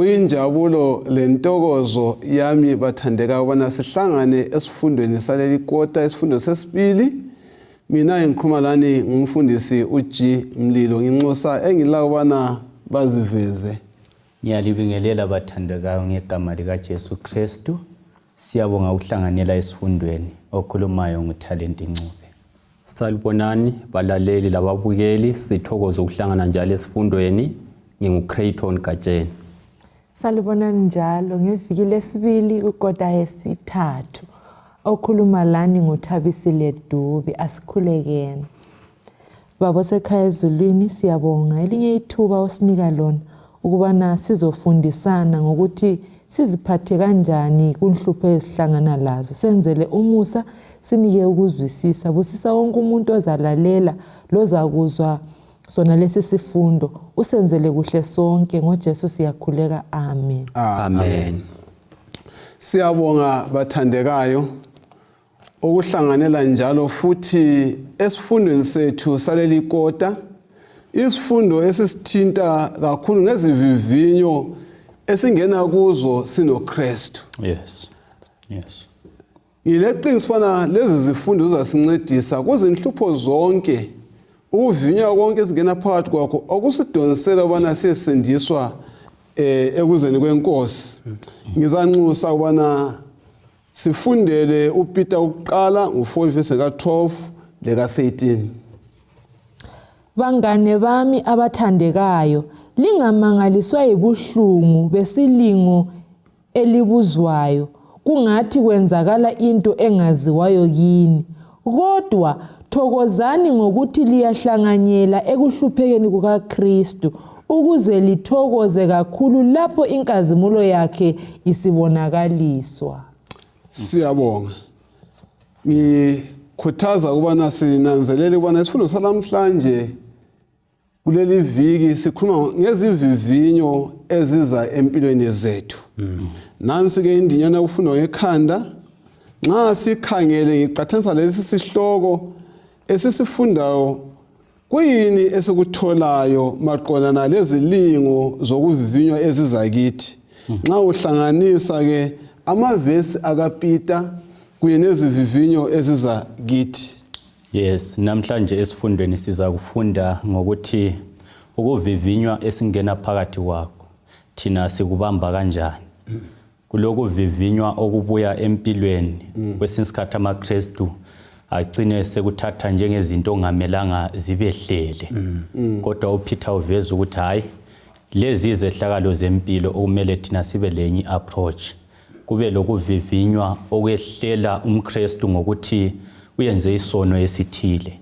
Kuyinjabulo lentokozo yami bathandeka ubana sihlangane esifundweni saleli kota isifundo sesibili. Mina ngikhuluma lani ngumfundisi UJeremiya nginxosa engila ubana baziveze. Ngiyalibingelela bathandekayo ngegama lika Jesu Kristu. Siyabonga ukuhlanganela esifundweni okhulumayo nguThalenti Ncube. Salibonani balaleli lababukeli, sithokoza ukuhlangana njalo esifundweni. NginguCrayton Gatsheni. Salibonani njalo ngeviki lesibili ukota yesithathu. Okhuluma lani nguThabisile DUBE. Asikhulekeni. Baba sekhaya ezulwini siyabonga elinye ithuba osinika lona ukubana sizofundisana ngokuthi siziphathe kanjani kunhlupho ezihlangana lazo. Senzele umusa, sinike ukuzwisisa. Busisa wonke umuntu ozalalela lozakuzwa sona lesi sifundo. Usenzele kuhle sonke ngoJesu siyakhuleka. Amen. Amen. Siyabonga bathandekayo ukuhlanganela njalo futhi esifundweni sethu saleli kota. Isifundo esisithinta kakhulu ngezivivinyo esingena kuzo sinoKristu. Yes. Ngileqiniswana lezi zifundo zasincedisa kuzinhlupho zonke. Uvinywa konke esingena phakathi kwakho okusidonsela ubana siyesindiswa ekuzeni kwenkosi. Ngizanxusa ubana sifundele uPeter ukuqala u4 verse ka12 leka 13. Bangane bami abathandekayo, lingamangaliswa yibuhlungu besilingo elibuzwayo kungathi kwenzakala into engaziwayo kini. Kodwa thokozani ngokuthi liyahlanganyela ekuhluphekeni kukaKristu ukuze lithokoze kakhulu lapho inkazimulo yakhe isibonakaliswa. Siyabonga. Ngikhuthaza ukubana sinanzelele ukubana isifundo salamhlanje kuleli viki sikhuluma ngezivivinyo eziza empilweni zethu. Nansi ke indinyana ukufundwa ngekhanda. Nxa sikhangele ngiqathanisa lesi sihloko esisifundayo, kuyini esikutholayo maqondana lezilingo zokuvivinywa eziza kithi. Nxa uhlanganisa ke amavesi akaPeter kuye nezivivinyo eziza kithi. Yes, namhlanje esifundweni siza kufunda ngokuthi ukuvivinywa esingena phakathi kwakho thina sikubamba kanjani. Kulokuvivinywa okubuya empilweni kwesinye isikhathi amaKristu agcine sekuthatha njengezinto ongamelanga zibehlele. Kodwa uPeter uveza ukuthi hayi, lezi izehlakalo zempilo okumele thina sibe lenye approach. Kube lokuvivinywa okwehlela umKristu ngokuthi uyenze isono esithile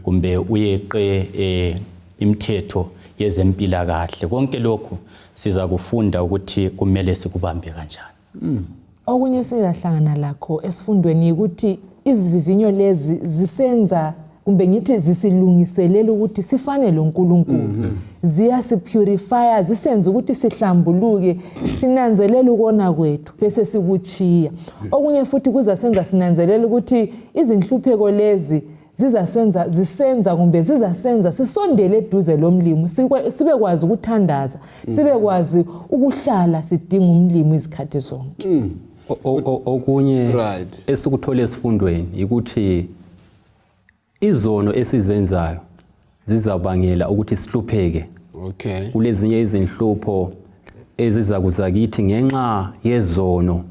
kumbe uyeqe imithetho yezempilakahle. Konke lokhu siza kufunda ukuthi kumele sikubambe kanjani. Okunye sizahlangana lakho esifundweni ukuthi izivivinyo lezi zisenza kumbe ngithi zisilungiselela ukuthi sifane loNkulunkulu. Ziyasipurifya, zisenza ukuthi sihlambuluke, sinanzelela ukona kwethu bese sikuchiya. Okunye futhi kuzasenza sinanzelela ukuthi izinhlupheko lezi zizasenza sisondele eduze lomlimo, sibe kwazi ukuthandaza, sibe kwazi ukuhlala sidinga umlimo izikhathi zonke. Okunye esikuthole esifundweni ukuthi izono esizenzayo zizabangela ukuthi sihlupheke. Okay. Kulezinye izinhlupho eziza kuzakithi ngenxa yezono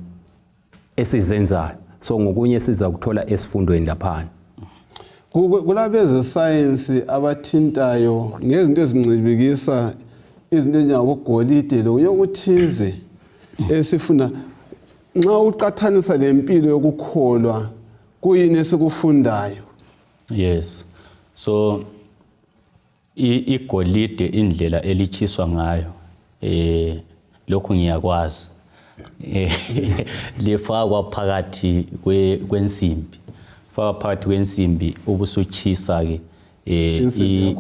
esizenzayo. So ngokunye siza kuthola esifundweni laphana. Kulabeze science abathintayo ngezinto ezincibikisa izinto njengobugolide lokuthize esifuna nxa uqathanisa lempilo yokukholwa kuyini esikufundayo. Yes. So igolide indlela elichiswa ngayo lokhu ngiyakwazi. Lifakwa phakathi kwensimbi. Faka phakathi kwensimbi ubusuchisa ke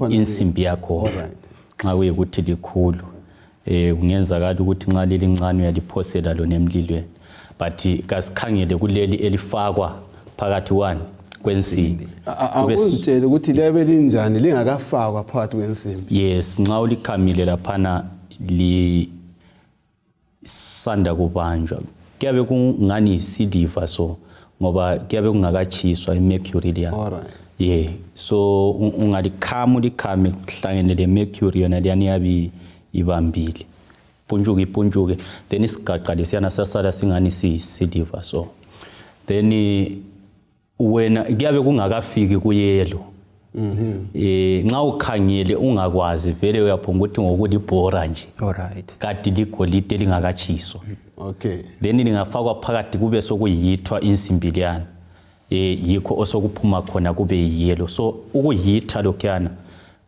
insimbi yakho. Nxa kuyikuthi likhulu kungenzakala ukuthi nxa lilincane uyaliphosela lona emlilweni. But kasikhangele kuleli elifakwa phakathi kwensimbi. Akutshela ukuthi liyabe linjani lingakafakwa phakathi kwensimbi. Yes, nxa ulikhamile laphana sanda kubanjwa kuyabe kungani silver so ngoba kuyabe kungakachiswa imercury liyana. Alright. Yeah, so ungalikhama ulikhame kuhlangene le mercury yona liyani yabi ibambile. Punjuke then isigaqa lesiyana sasala singani silver so then wena kuyabe kungakafiki kuyelo. Nxa ukhangele ungakwazi vele uyaphonga ukuthi ngokulibhora nje. Alright. Kati ligolide lingakachiswa. Okay. Then lingafakwa phakathi kube sokuyithwa insimbi liyana. Yikho osokuphuma khona kube yellow. So ukuyitha lokhuyana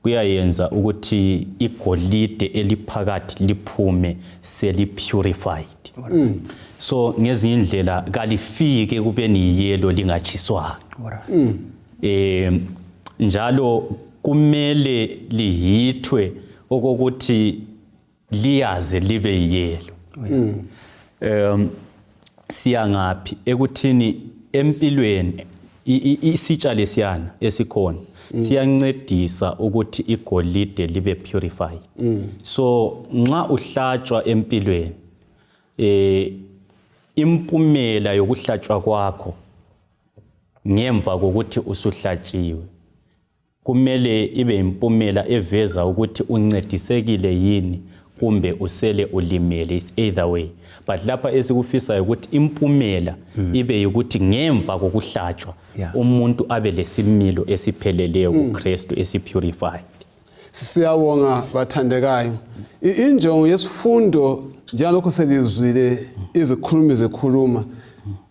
kuyayenza ukuthi igolide eliphakathi liphume selipurified. So ngezinye indlela kalifike kube ni yellow lingachiswa. Njalo kumele lihithwe okokuthi liyaze libe yellow. Siyangaphi ekuthini empilweni isitsha lesiyana esikhona siyancedisa ukuthi igolide libe purified. So nxa uhlatshwa empilweni impumela yokuhlatshwa kwakho ngemva kokuthi usuhlatshiwe kumele ibe impumela eveza ukuthi uncedisekile yini kumbe usele ulimele. It's either way, but lapha esikufisayo ukuthi impumela ibe ukuthi ngemva kokuhlatshwa umuntu abe lesimilo esipheleleyo kuKristu esipurified. Siyabonga bathandekayo. Injongo yesifundo njengalokho selizwile izikhulumi zekhuluma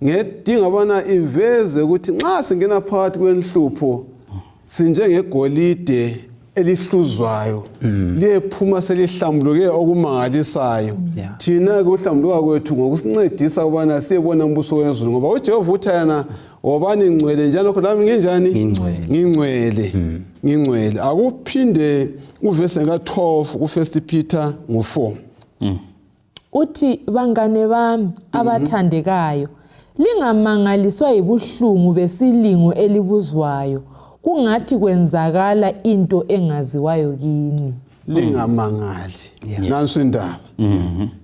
ngedinga bona iveze ukuthi nxa singena phakathi kwenhlupho sinjengegolide elihluzwayo liyephuma selihlambuluke okumangalisayo. Thina kuhlambuluka kwethu ngokusincedisa ukubana siyebona umbuso wezulu ngoba uJehova uthayana wobani ngcwele njalo lokho lami nginjani ngingcwele. Akuphinde uvese ka12 ku1 Peter ngo4 uthi bangane bami abathandekayo lingamangaliswa yibuhlungu besilingo elibuzwayo kungathi kwenzakala into engaziwayo kini. Lingamangali. Nansi indaba.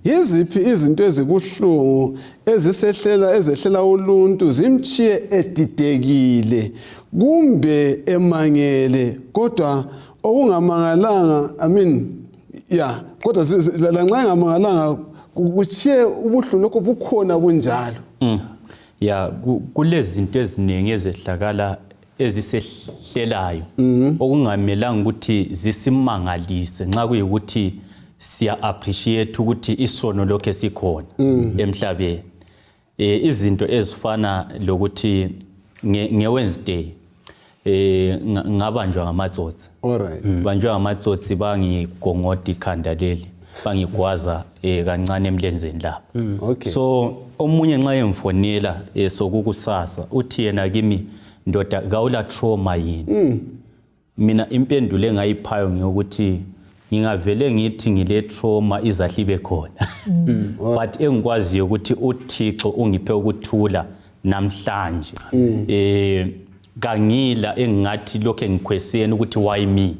Yiziphi izinto ezibuhlungu ezehlela uluntu zimchiye edidekile kumbe emangele kodwa okungamangalanga kodwa lanxa engamangalanga kuchiye ubuhlungu lokho bukhona bunjalo. Kulezinto eziningi ezehlakala ezisehlelayo okungamelanga ukuthi zisimangalise nxa kuyikuthi siya appreciate ukuthi isono lokho sikhona emhlabeni. Izinto ezifana lokuthi ngeWednesday ngabanjwa ngamatsotsi. Banjwa ngamatsotsi bangigongoda ikhanda leli bangigwaza kancane emlenzeni lapha. So omunye nxa emfonela sokukusasa uthi yena kimi ndoda gawula trauma yini. Mina impendulo engayiphayo ngiyokuthi ngingavele ngithi ngile trauma izahlibe khona. But engikwaziyo ukuthi uThixo ungiphe ukuthula namhlanje. Kangila engathi lokho engikhweseni ukuthi why me.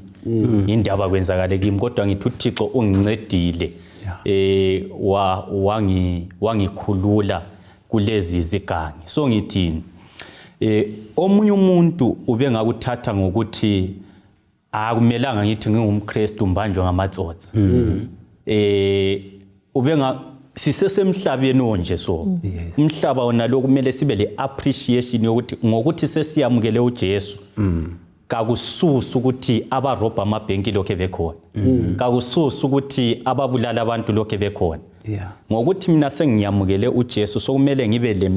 Indaba kwenzakale kimi kodwa ngithi uThixo ungincedile. Wangikhulula kulezi zigangi. So ngithini omunye umuntu ube ngakuthatha ngokuthi akumelanga ngithi ngingumKristu mbanjwa ngamatsotsi. Ube sisesemhlabeni onje so umhlaba wona lo kumele sibe le appreciation yokuthi ngokuthi sesiyamukele uJesu kakususa ukuthi abarobha amabhenki lokho bekhona. Kakususa ukuthi ababulala abantu lokho bekhona. Ngokuthi mina sengiyamukele uJesu sokumele ngibe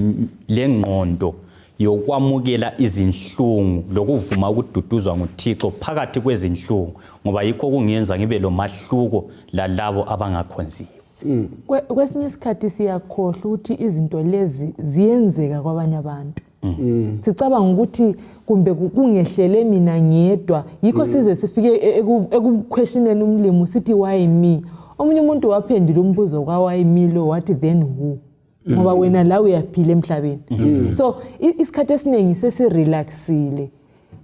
lengqondo yokwamukela izinhlungu lokuvuma ukududuzwa nguThixo phakathi kwezinhlungu ngoba yikho kungenza ngibe lo mahluko lalabo abangakhonziyo. Kwesinye isikhathi siyakhohlwa ukuthi izinto lezi ziyenzeka kwabanye abantu. Sicabanga ukuthi kumbe kungehlele mina ngedwa yikho size sifike ekuquestioneni umlimo sithi why me. Omunye umuntu waphendula umbuzo kwa why me lo what then who. Ngoba wena la uyaphila emhlabeni. So isikhathi esiningi sesirelaxile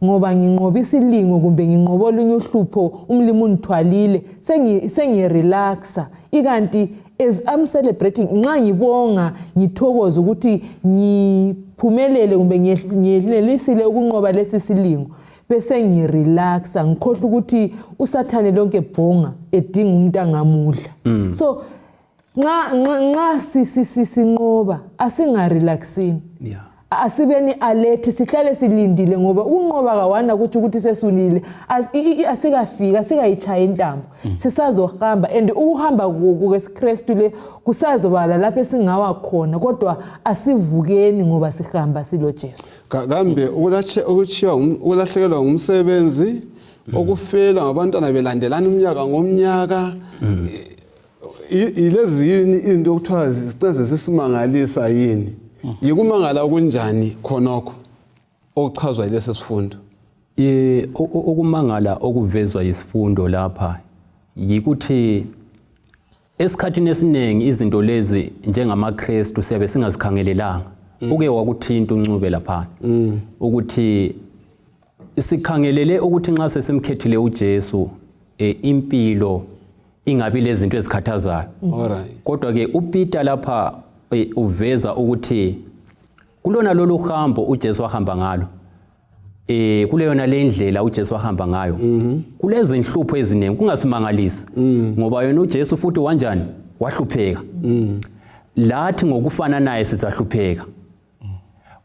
ngoba nginqoba isilingo kumbe nginqoba olunye uhlupho umlimo unithwalile sengirelaxa ikanti as I'm celebrating nxa ngibonga ngithokoza ukuthi ngiphumelele kumbe ngiyelisile ukunqoba lesi silingo bese ngirelaxa ngikhohle ukuthi usathane lonke bhonga edinga umuntu angamudla so nxa sinqoba asingarelaxini asibeni alert sihlale silindile ngoba ukunqoba kawana ukuthi sesunile asikafika sikayichaya intambo sisazohamba and ukuhamba kuKristu le kusazobala lapho esingawa khona kodwa asivukeni ngoba sihamba silo Jesu kambe ukulahlekelwa ngumsebenzi okufela ngabantwana belandelana umnyaka ngomnyaka ilezi yini into okuthiwa sicenze sesimangalisa yini yikumangala okunjani khonokho okuchazwa yilesi sifundo ukumangala okuvezwa yisifundo lapha yikuthi esikhathini esiningi izinto lezi njengamaKristu siyabe singazikhangelelanga uke wakuthinta uncube lapha ukuthi sikhangelele ukuthi nxa sesimkhethile uJesu impilo ingabi lezi zinto ezikhathazayo kodwa ke uPeter lapha uveza ukuthi kulona lolu hambo uJesu wahamba ngalo kuleyona lendlela uJesu wahamba ngayo kulezi inhlupho eziningi kungasimangalisi ngoba yena uJesu futhi wanjani wahlupheka lathi ngokufana naye sizahlupheka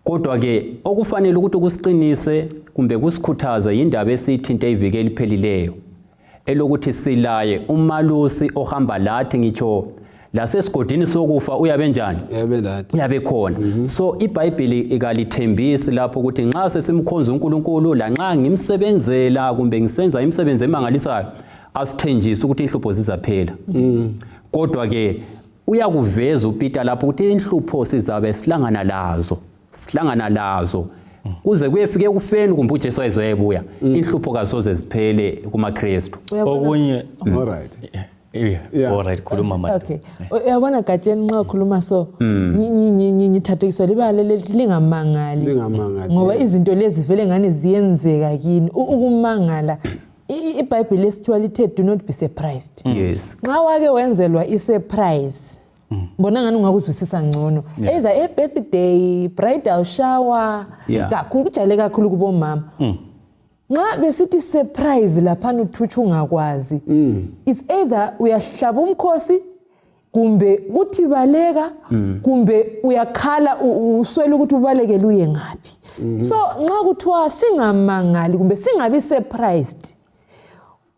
kodwa ke okufanele ukuthi kusiqinise kumbe kusikhuthaza indaba esithinte iviki eliphelileyo elokuthi silaye umalusi ohamba lathi ngitsho lasesigodini sokufa uyabe njani uyabe khona so iBhayibheli ikalithembisi lapho ukuthi nxa sesimkhonza uNkulunkulu la nxa ngimsebenzela kumbe ngisenza imisebenzi emangalisayo asithenjisa ukuthi inhlupho zizaphela kodwa ke uyakuveza uPeter lapho ukuthi inhlupho sizabe sihlangana lazo kuze kuyefike kufeni kumbe uJesu ezoyebuya inhlupho kasoze ziphele kumaKristu okunye alright alright khuluma manje okay uyabona Gatsheni nxa ukhuluma so ngithathekiswa libala lethi lingamangali ngoba izinto lezi vele ngani ziyenzeka kini ukumangala iBhayibheli lesithiwa lithe do not be surprised yes nxa wake wenzelwa isurprise mbona ngani ungakuzwisisa ngcono either a birthday bridal shower kakhulu kujale kakhulu kubomama nxa besithi surprise lapha uthutsha ungakwazi it's either uyahlaba umkhosi kumbe kuthi baleka kumbe uyakhala uswela ukuthi ubalekele uye ngapi so nxa kuthiwa singamangali kumbe singabi surprised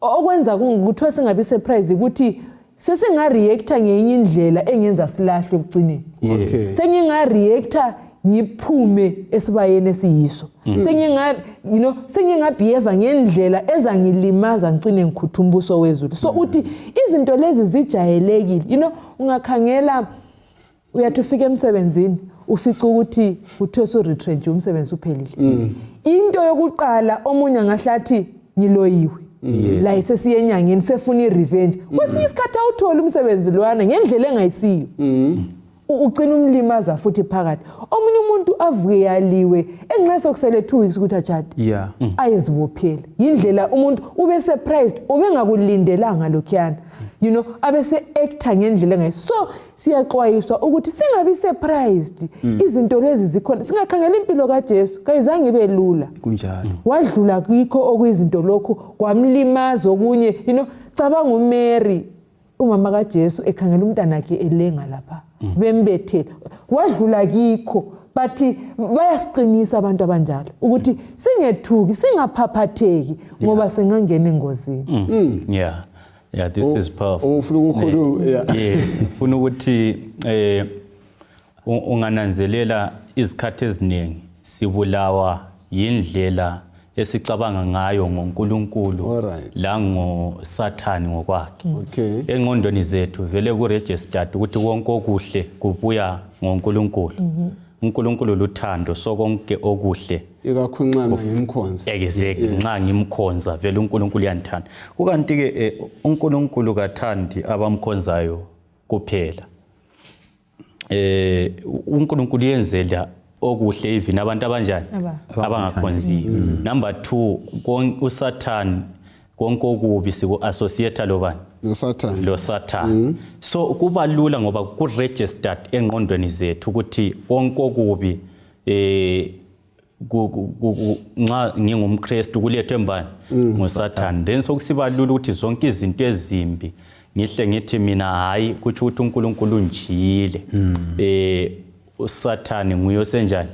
okwenza kuthiwa singabi surprised ukuthi sesingareacta ngenye indlela engenza silahle ekugcineni sengingareacta ngiphume esibayeni esiyiso sengingabehave ngendlela ezangilimaza ngicine ngikhutha umbuso wezulu so uthi izinto lezi zijayelekile ungakhangela uyathi ufike emsebenzini ufica ukuthi kuthiwe so-retrench umsebenzi uphelile into yokuqala omunye ngahlathi ngiloyiwe la isesiye enyangeni sefuna irevenge kwesinye isikhathi awuthola umsebenzi lwana ngendlela engayisiyo ucina umlimaza futhi phakathi omunye umuntu avuke yaliwe enxa sokusele 2 weeks ukuthi ajade ayezibophela indlela umuntu ube surprised ubengakulindelanga lokhuyana abese actor ngendlela engayisiyo so siyaxwayiswa ukuthi singabi surprised izinto lezi zikhona singakhangela impilo kaJesu kayizange ibe lula kunjalo wadlula kikho okuyizinto lokho kwamlimaza okunye cabanga uMary umama kaJesu ekhangela umntana wakhe elenga lapha bembethela wadlula kikho but bayasiqinisa abantu abanjalo ukuthi singethuki singaphaphatheki ngoba singangena engozini yeah this is powerful ufuna ukukhuluma ufuna ukuthi ungananzelela izikhathi eziningi sibulawa yindlela esicabanga ngayo ngoNkulunkulu la ngoSathani ngokwakhe engqondweni zethu vele kuregistered ukuthi konke okuhle kubuya ngoNkulunkulu uNkulunkulu luthando sokonke okuhle ikakhunqana ngimkhonza exactly nxa ngimkhonza vele uNkulunkulu uyanthanda kukanti ke uNkulunkulu kathandi abamkhonzayo kuphela uNkulunkulu yenzela okuhle even abantu abanjani abangakhonziyo number 2 uSathani konke okubi siku-associate lobani noSathane lo Satan. So kuba lula ngoba ku-registered engqondweni zethu ukuthi konke okubi nxa ngingumKristu kulethwe mbani nguSathane. Then sokusiba lula ukuthi zonke izinto ezimbi ngihle ngithi mina hayi kuthi ukuthi uNkulunkulu unjiyile. uSathane nguye osenjani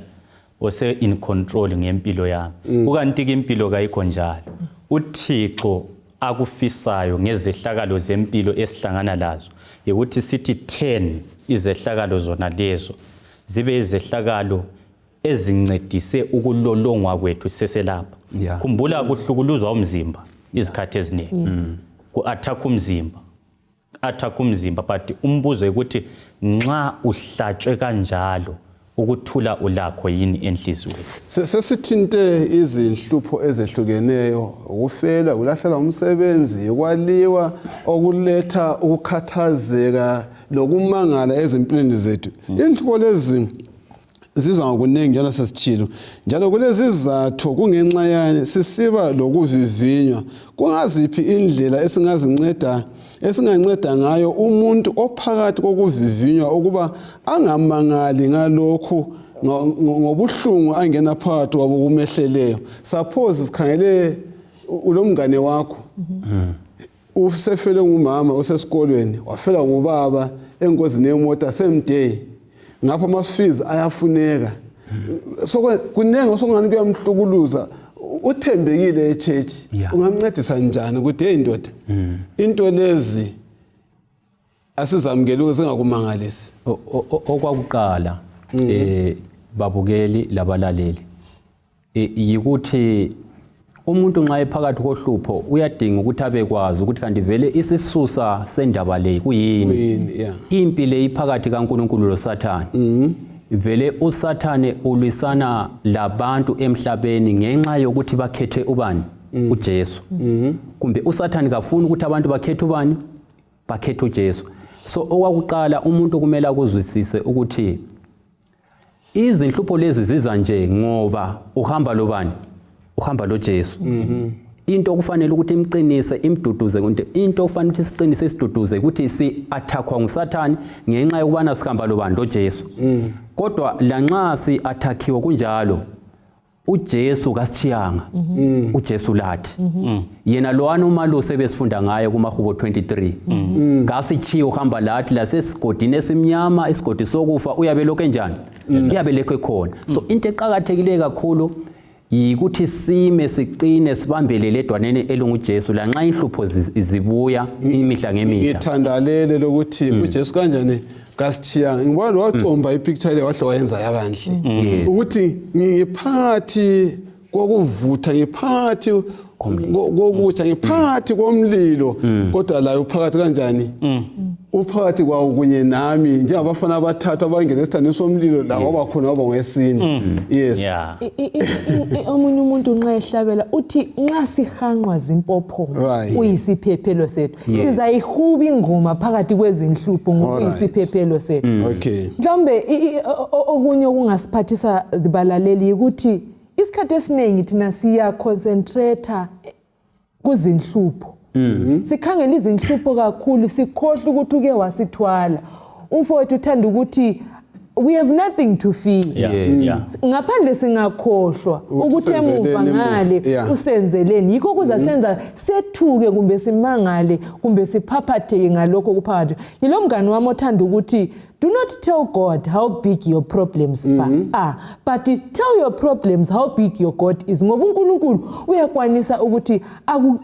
ose in control ngempilo yami. Ukanti ke impilo kayikho njalo. uThixo akufisayo ngezehlakalo zempilo esihlangana lazo ukuthi sithi 10 izehlakalo zona lezo zibe izehlakalo ezincedise ukulolongwa kwethu seselapha. Khumbula kuhlukuluzwa umzimba izikhathi eziningi. Ku-attack umzimba but umbuzo ukuthi nxa uhlatshwe kanjalo ukuthula ulakho yini enhlizweni. Sesithinte izinhlupho ezehlukeneyo, ukufela, ulahlela umsebenzi, ukwaliwa, okuletha ukukhathazeka lokumangala ezimpilweni zethu. Inhlupho lezi ziza ngokuningi njalo sesithilo. Njalo kulezi izathu kungenxa yani sisiba lokuvivinywa. Kungaziphi indlela esinganceda ngayo umuntu ophakathi kokuvivinywa ukuba angamangali ngalokho ngobuhlungu angena phakathi kwabo kumehleleyo. Suppose sikhangele ulomngane wakho. Usefele ngumama usesikolweni, wafela ngubaba engozini yemoto semday. Ngapha ama-fees ayafuneka. So kunenge sokungani kuyamhlukuluza. Uthembekile eChurch, ungamncedisa njani ukuthi hey ndoda into lezi asizamukele singakumangalisi. Okwakuqala babukeli labalaleli yikuthi umuntu nxa ephakathi kohlupho uyadinga ukuthi abekwazi ukuthi kanti vele isisusa sendaba le kuyini. Impilo iphakathi kaNkulunkulu loSathane. Vele uSathane ulwisana labantu emhlabeni ngenxa yokuthi bakhethe ubani uJesu. Kumbe uSathane kafuni ukuthi abantu bakhethe ubani bakhethe uJesu. So okwakuqala umuntu kumele akuzwisise ukuthi izinhlupho lezi ziza nje ngoba uhamba lobani uhamba loJesu. Into okufanele ukuthi imqinise imduduze into okufanele ukuthi siqinise isiduduze ukuthi si-attackwa nguSathane ngenxa yokubana sihamba lobani loJesu. Kodwa lanxa si-attackiwe kunjalo uJesu kasithiyanga. uJesu lathi yena lowana umalusi ebesifunda ngaye kumahubo 23 ngasithiya uhamba lathi lasesigodini esimnyama isigodi sokufa uyabe lokho enjani uyabe lekho khona. So into eqhakathekile kakhulu yikuthi sime siqine sibambelele edwaneni elunguJesu lanxa inhlupho zibuya imihla ngemihla. Ngithandalele lokuthi uJesu kanjani kasithiyanga. Ngibona wacomba ipicture le wahle wayenza yabanhle ukuthi ngiphakathi kokuvutha, ngiphakathi kokutsha, ngiphakathi komlilo kodwa la uphakathi kanjani uphakathi kwawo kunye nami njengabafana abathathu abangena esithandweni somlilo la waba khona waba ngwesini. Yes. Omunye umuntu nxa ehlabela uthi nxa sihanqwa zimpopho kuyisiphephelo sethu sizayihuba ingoma phakathi kwezinhlupho ngokuyisiphephelo sethu. Mhlawumbe okunye okungasiphathisa zibalaleli ukuthi isikhathi esiningi thina siya concentrate kuzinhlupho. Sikhangela izinhlupho kakhulu sikhohle ukuthi uke wasithwala. Umfowethu uthanda ukuthi we have nothing to fear. Ngaphandle singakhohlwa ukuthi emuva ngale usenzeleni. Yikho kuza senza sethuke kumbe simangale kumbe siphaphatheke ngalokho kuphakathi. Yilo mngane wami othanda ukuthi do not tell God how big your problems are, but tell your problems how big your God is. Ngoba uNkulunkulu uyakwanisa ukuthi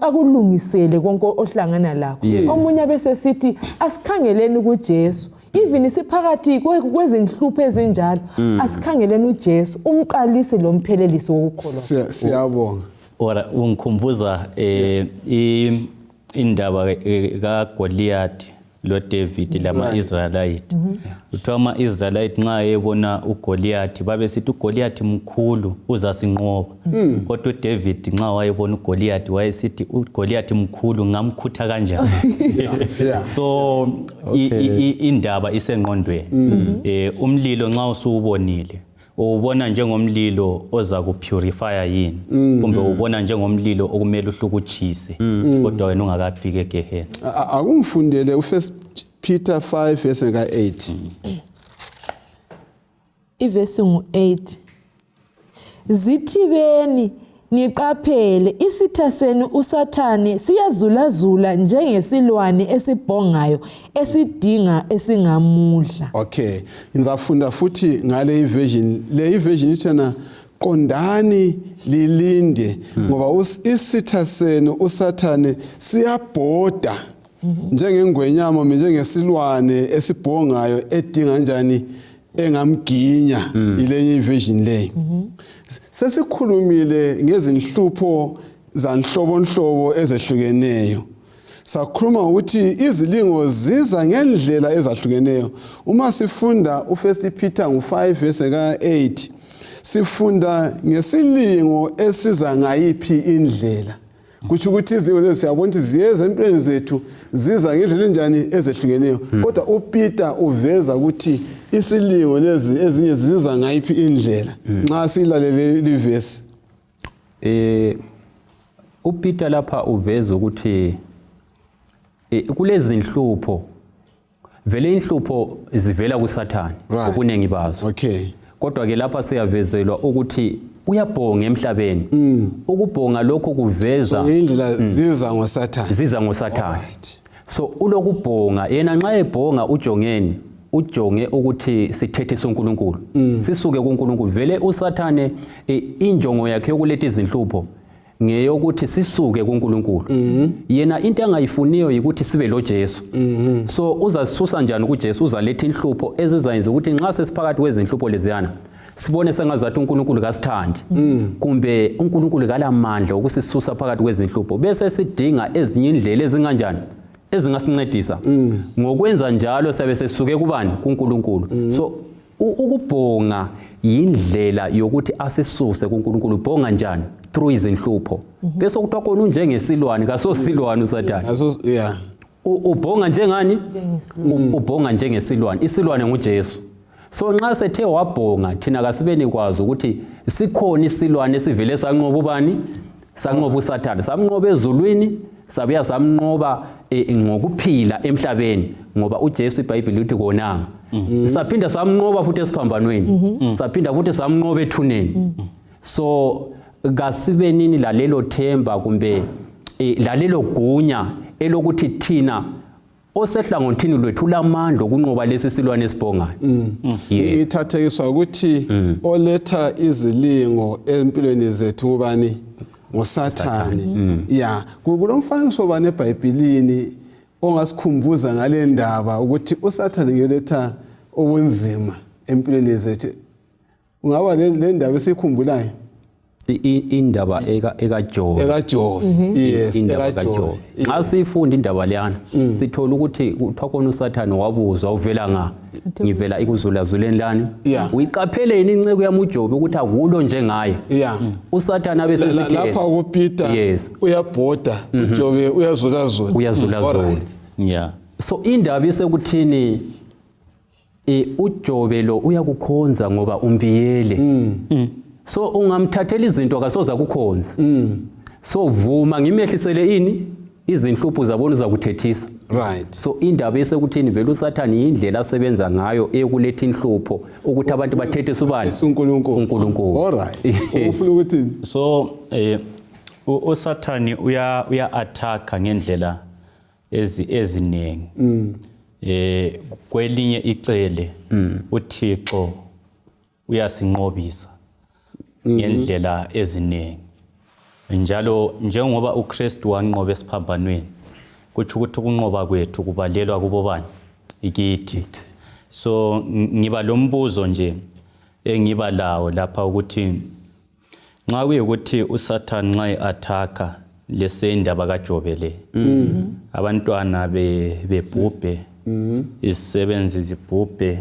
akulungisele konke ohlangana lakho. Omunye bese sithi asikhangeleni kuJesu. Even isiphakathi kwezinhlupho ezinjalo asikhangeleni uJesu umqalisi lo mphelelisi wokukholwa. Siyabonga. Ora ungikhumbuza indaba kaGoliath lo David lama-Israelite. Uthiwa ama-Israelite nxa ebona uGoliath babe sithi uGoliath mkhulu uzasinqoba. Kodwa uDavid nxa wayebona uGoliath wayesithi uGoliath mkhulu ngamkhutha kanjani. So indaba isengqondweni. Umlilo nxa usuwubonile ubona njengomlilo oza kupurifya yini kumbe ubona njengomlilo okumele uhlukutshise kodwa wena ungakafika egehena. Akungifundele u1 Peter 5 verse 8. Ivesi ngu-8. Zithibeni niqaphele isitha senu uSathane siyazulazula njengesilwane esibhongayo esidinga esingamudla. Okay, ngizafunda futhi ngale iversion. Le iversion ithana qondani lilinde ngoba isitha senu uSathane siyabhoda njengengwenyama njengesilwane esibhongayo edinga njani engamginya. Ilenye iversion leyo. Sesikhulumile ngezinhlupho zanhlobonhlobo ezehlukeneyo. Sakhuluma ukuthi izilingo ziza ngendlela ezahlukeneyo. Uma sifunda u1 Peter 5 verse 8 sifunda ngesilingo esiza ngayiphi indlela. Kuthi ukuthi izinto lezi siyabona ukuthi ziyeza empilweni zethu ziza ngendlela enjani ezehlukeneyo. Kodwa uPeter uveza ukuthi isilingo lezi ezinye ziza ngayiphi indlela nxa silalele livesi. uPeter lapha uveza ukuthi kulezi inhlupho vele inhlupho zivela kuSathane ubunengi bazo. Okay. Kodwa ke lapha siyavezelwa ukuthi uyabhonga emhlabeni. Ukubhonga lokho kuveza indlela ziza ngoSathane. Ziza ngoSathane. So ulokubhonga yena nxa ebhonga ujonge ukuthi sithethise uNkulunkulu. Sisuke kuNkulunkulu. Vele uSathane injongo yakhe yokuletha izinhlupho ngeyokuthi sisuke kuNkulunkulu. Yena into angayifuniyo ukuthi sibe lo Jesu. So uzasisusa njani kuJesu? Uzaletha inhlupho ezizayenza ukuthi nxa sesiphakathi kwezinhlupho leziyana sibone sengazathi uNkulunkulu kasithandi kumbe uNkulunkulu kalamandla ukusisusa phakathi kwezinhlupho bese sidinga ezinye indlela ezinganjani ezingasincedisa. Ngokwenza njalo sabe sesuke kubani kuNkulunkulu. So ukubhonga indlela yokuthi asisuse kuNkulunkulu. Ubhonga njani? Through izinhlupho. Bese kuthiwa khona unjengesilwane kasosilwane uSathane. Yeah. Ubhonga njengani? Ubhonga njengesilwane. Isilwane nguJesu. So nxa sethe wabhonga thina kasibeni kwazi ukuthi sikhona isilwane esivele sanqoba ubani? Sanqoba uSathane. Samnqoba ezulwini, sabuya samnqoba ngokuphila emhlabeni ngoba uJesu iBhayibheli lithi konanga. Saphinda samnqoba futhi esiphambanweni. Saphinda futhi samnqoba ethuneni. So kasibenini lalelo themba kumbe lalelo gunya elokuthi thina osehlangothini lwethu lamandla okunqoba lesi silwane esibhongayo. Ithathekiswa ukuthi oletha izilingo empilweni zethu ubani? ngoSathane. Yeah, kulomfanekiso bani eBhayibhelini ongasikhumbuza ngale ndaba ukuthi uSathane ngeletha obunzima empilweni zethu. Ungaba le ndaba esikhumbulayo? Indaba ekaJobe. Yes, indaba kaJobe. Nxa sifunda indaba leyana sithola ukuthi kuthiwa khona uSathane wabuzwa uvela nga ngivela ikuzulazuleni lani. Uyiqapheleni inceke yami uJobe ukuthi akulo njengaye. uSathane abese sithi lapha kuPeter uyabhoda uJobe uyazulazula. Yeah. So indaba isekuthini uJobe lo uyakukhonza ngoba umbiyele. So ungamthathela izinto akasoza kukhonza. So vuma ngimehlisele ini izinhlupho zabona uzakuthethisa. Right. So indaba esekuthini vele uSathane indlela asebenza ngayo ekuletha inhlupho ukuthi abantu bathethise ubani? uNkulunkulu. All right. Ufuna ukuthi so uSathane uya attack ngendlela ezinengi. Kwelinye icele uThixo uyasinqobisa ngendlela ezinengi. Njalo njengoba uKristu wanqoba esiphambanweni kuthi ukuthi ukunqoba kwethu kubalelwa kubo bani? Ikithi. So ngiba lombuzo nje engiba lawo lapha ukuthi nxa kuyikuthi uSathane nxa eattacka lesendaba kaJobe le abantwana bebhubhe izisebenzi zibhubhe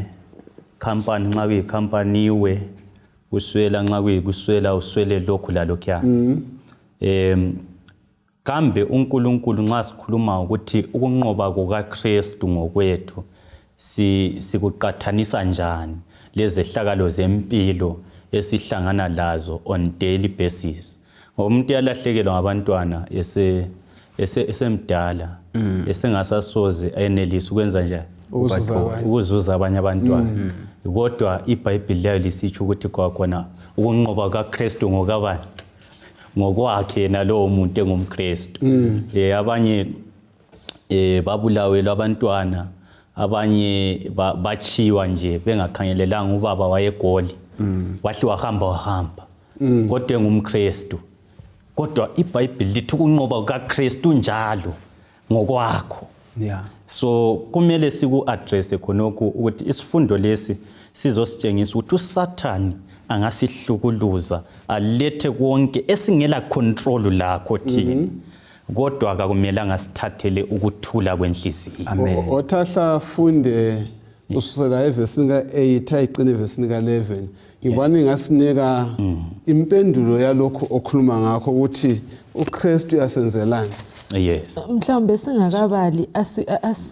company nxa kuyicompany iwe uswela nxa kuyikuswela uswele lokhu lalokhya. Kambe uNkulunkulu nxa sikhuluma ukuthi ukunqoba kukaKristu ngokwethu sikuqathanisa njani lezehlakalo zempilo esihlangana lazo on daily basis. Umuntu yalahlekelwa ngabantwana esemdala esengasasoze ayenelisa ukwenza njani ukuzuza abanye abantwana. Kodwa iBhayibheli layo lisitsho ukuthi kwakhona ukunqoba kaKristu ngokabani ngokwakhe nalowo muntu engumKristu. Abanye babulawelwa abantwana, abanye bachiwa nje bengakhangelelanga ubaba wayegoli wahle wahamba kodwa engumKristu. Kodwa iBhayibheli lithi ukunqoba kaKristu njalo ngokwakho. So kumele siku-address khonokho ukuthi isifundo lesi sizositshengisa ukuthi uSathane angasihlukuluza alethe konke esingela control lakho thina. Kodwa akumelanga sithathele ukuthula kwenhliziyo. Amen. Othahla funde kusukela evesini ka8 ayigcine evesini ka11. Ngibona ingasinika impendulo yalokho okhuluma ngakho ukuthi uKristu yasenzelana. Yes. Mhlawumbe singakabali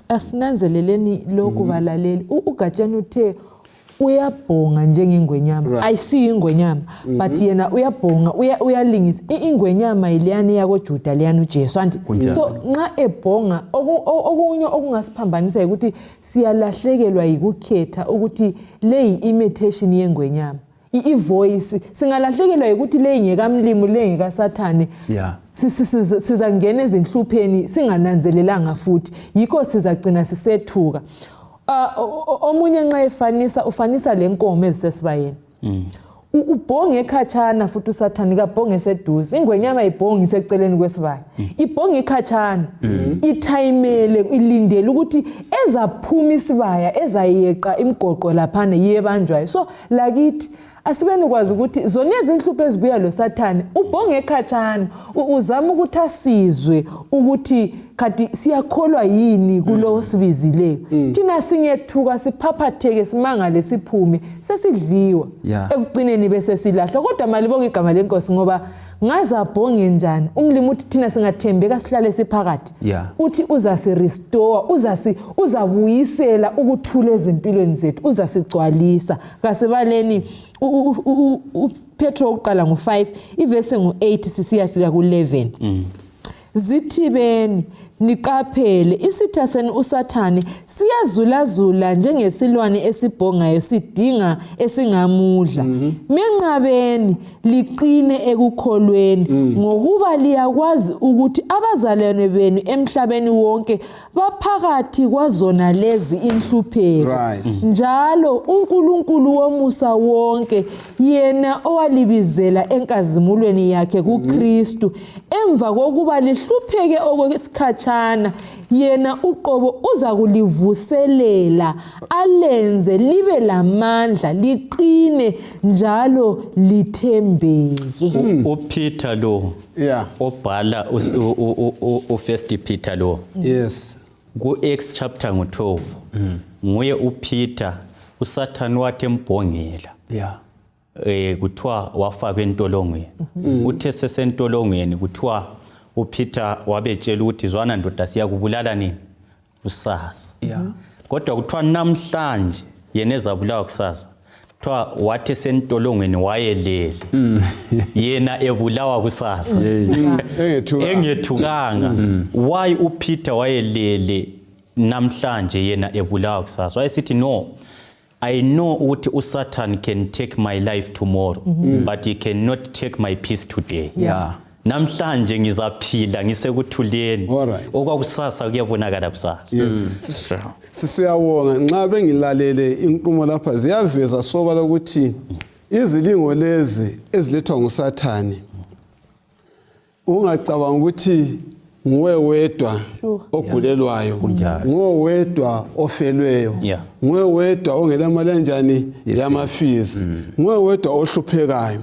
asinanzeleleni lokhu balaleli. uGatsheni uthe uyabhonga njengengwenyama. Ayisiyo ingwenyama but yena uyabhonga uyalingisa. Ingwenyama ileyani yakoJuda leyani uJesu anti. So nxa ebhonga okunye okungasiphambanisa ukuthi siyalahlekelwa yikukhetha ukuthi le imitation yengwenyama. I-voice singalahlekelwa ukuthi le ingekamlimu le ngekaSathane. Sizangena ezinhlupheni singananzelelanga futhi. Yikho sizagcina sisethuka. Omunye nxa ufanisa lenkomo ezisesibayeni. Ubhonge ekhatshana futhi uSathane kabhonge eseduze. Ingwenyama ibhonge iseceleni kwesibaya. Ibhonge ekhatshana. Ithayimele ilindele ukuthi ezaphuma isibaya ezayeqa imigoqo laphana yebanjwayo. So lakithi asibeni kwazi ukuthi zona izinhlupho ezibuya loSathane ubhonge ekhatshana uzama ukuthi asizwe ukuthi kanti siyakholwa yini kulo sibizileyo. Thina singethuka siphaphatheke simangale siphume sesidliwa ekugcineni bese silahla. Kodwa malibonke igama lenkosi ngoba ngazabhonge njani umlimi uthi thina singathembeka sihlale siphakathi uthi uzasirestore uzabuyisela ukuthula ezimpilweni zethu uzasigcwalisa. Kasibaleni UPhetro uqala ngo5 ivesi ngo8 sisiyafika ku11. Zithibeni niqaphele isitha senu uSathane siyazulazula njengesilwane esibhongayo sidinga esingamudla. Menqabeni liqine ekukholweni ngokuba liyakwazi ukuthi abazalwane benu emhlabeni wonke baphakathi kwazona lezi inhlupheko. Njalo uNkulunkulu womusa wonke yena owalibizela enkazimulweni yakhe kuKristu emva kokuba lihlupheke okwesikhathi yena uqobo uza kulivuselela alenze libe lamandla liqine njalo lithembeke. UPeter lo obhala uFirst Peter lo ku-Acts chapter ngo12 nguye uPeter uSathane wathi embhongela kuthiwa wafakwa entolongweni. Uthe sesentolongweni kuthiwa uPeter wabetshela ukuthi zwana ndoda siyakubulala nini kusasa. Kodwa kuthiwa namhlanje yena ezabulawa kusasa. Kuthiwa wathi sentolongweni wayelele. Yena ebulawa kusasa. Engethukanga. Why uPeter wayelele namhlanje yena ebulawa kusasa? Wayesithi no, I know ukuthi uSathane can take my life tomorrow but he cannot take my peace today. Namhlanje ngizaphila ngisekuthuleni okwakusasa kuyabonakala kusasa. Sisiyabonga nxa bengilalele inkulumo lapha ziyaveza sobala ukuthi izilingo lezi ezilethwa nguSathane ungacabanga ukuthi nguwe wedwa ogulelwayo, nguwe wedwa ofelweyo, nguwe wedwa ongela malanjani yamafizi, nguwe wedwa ohluphekayo.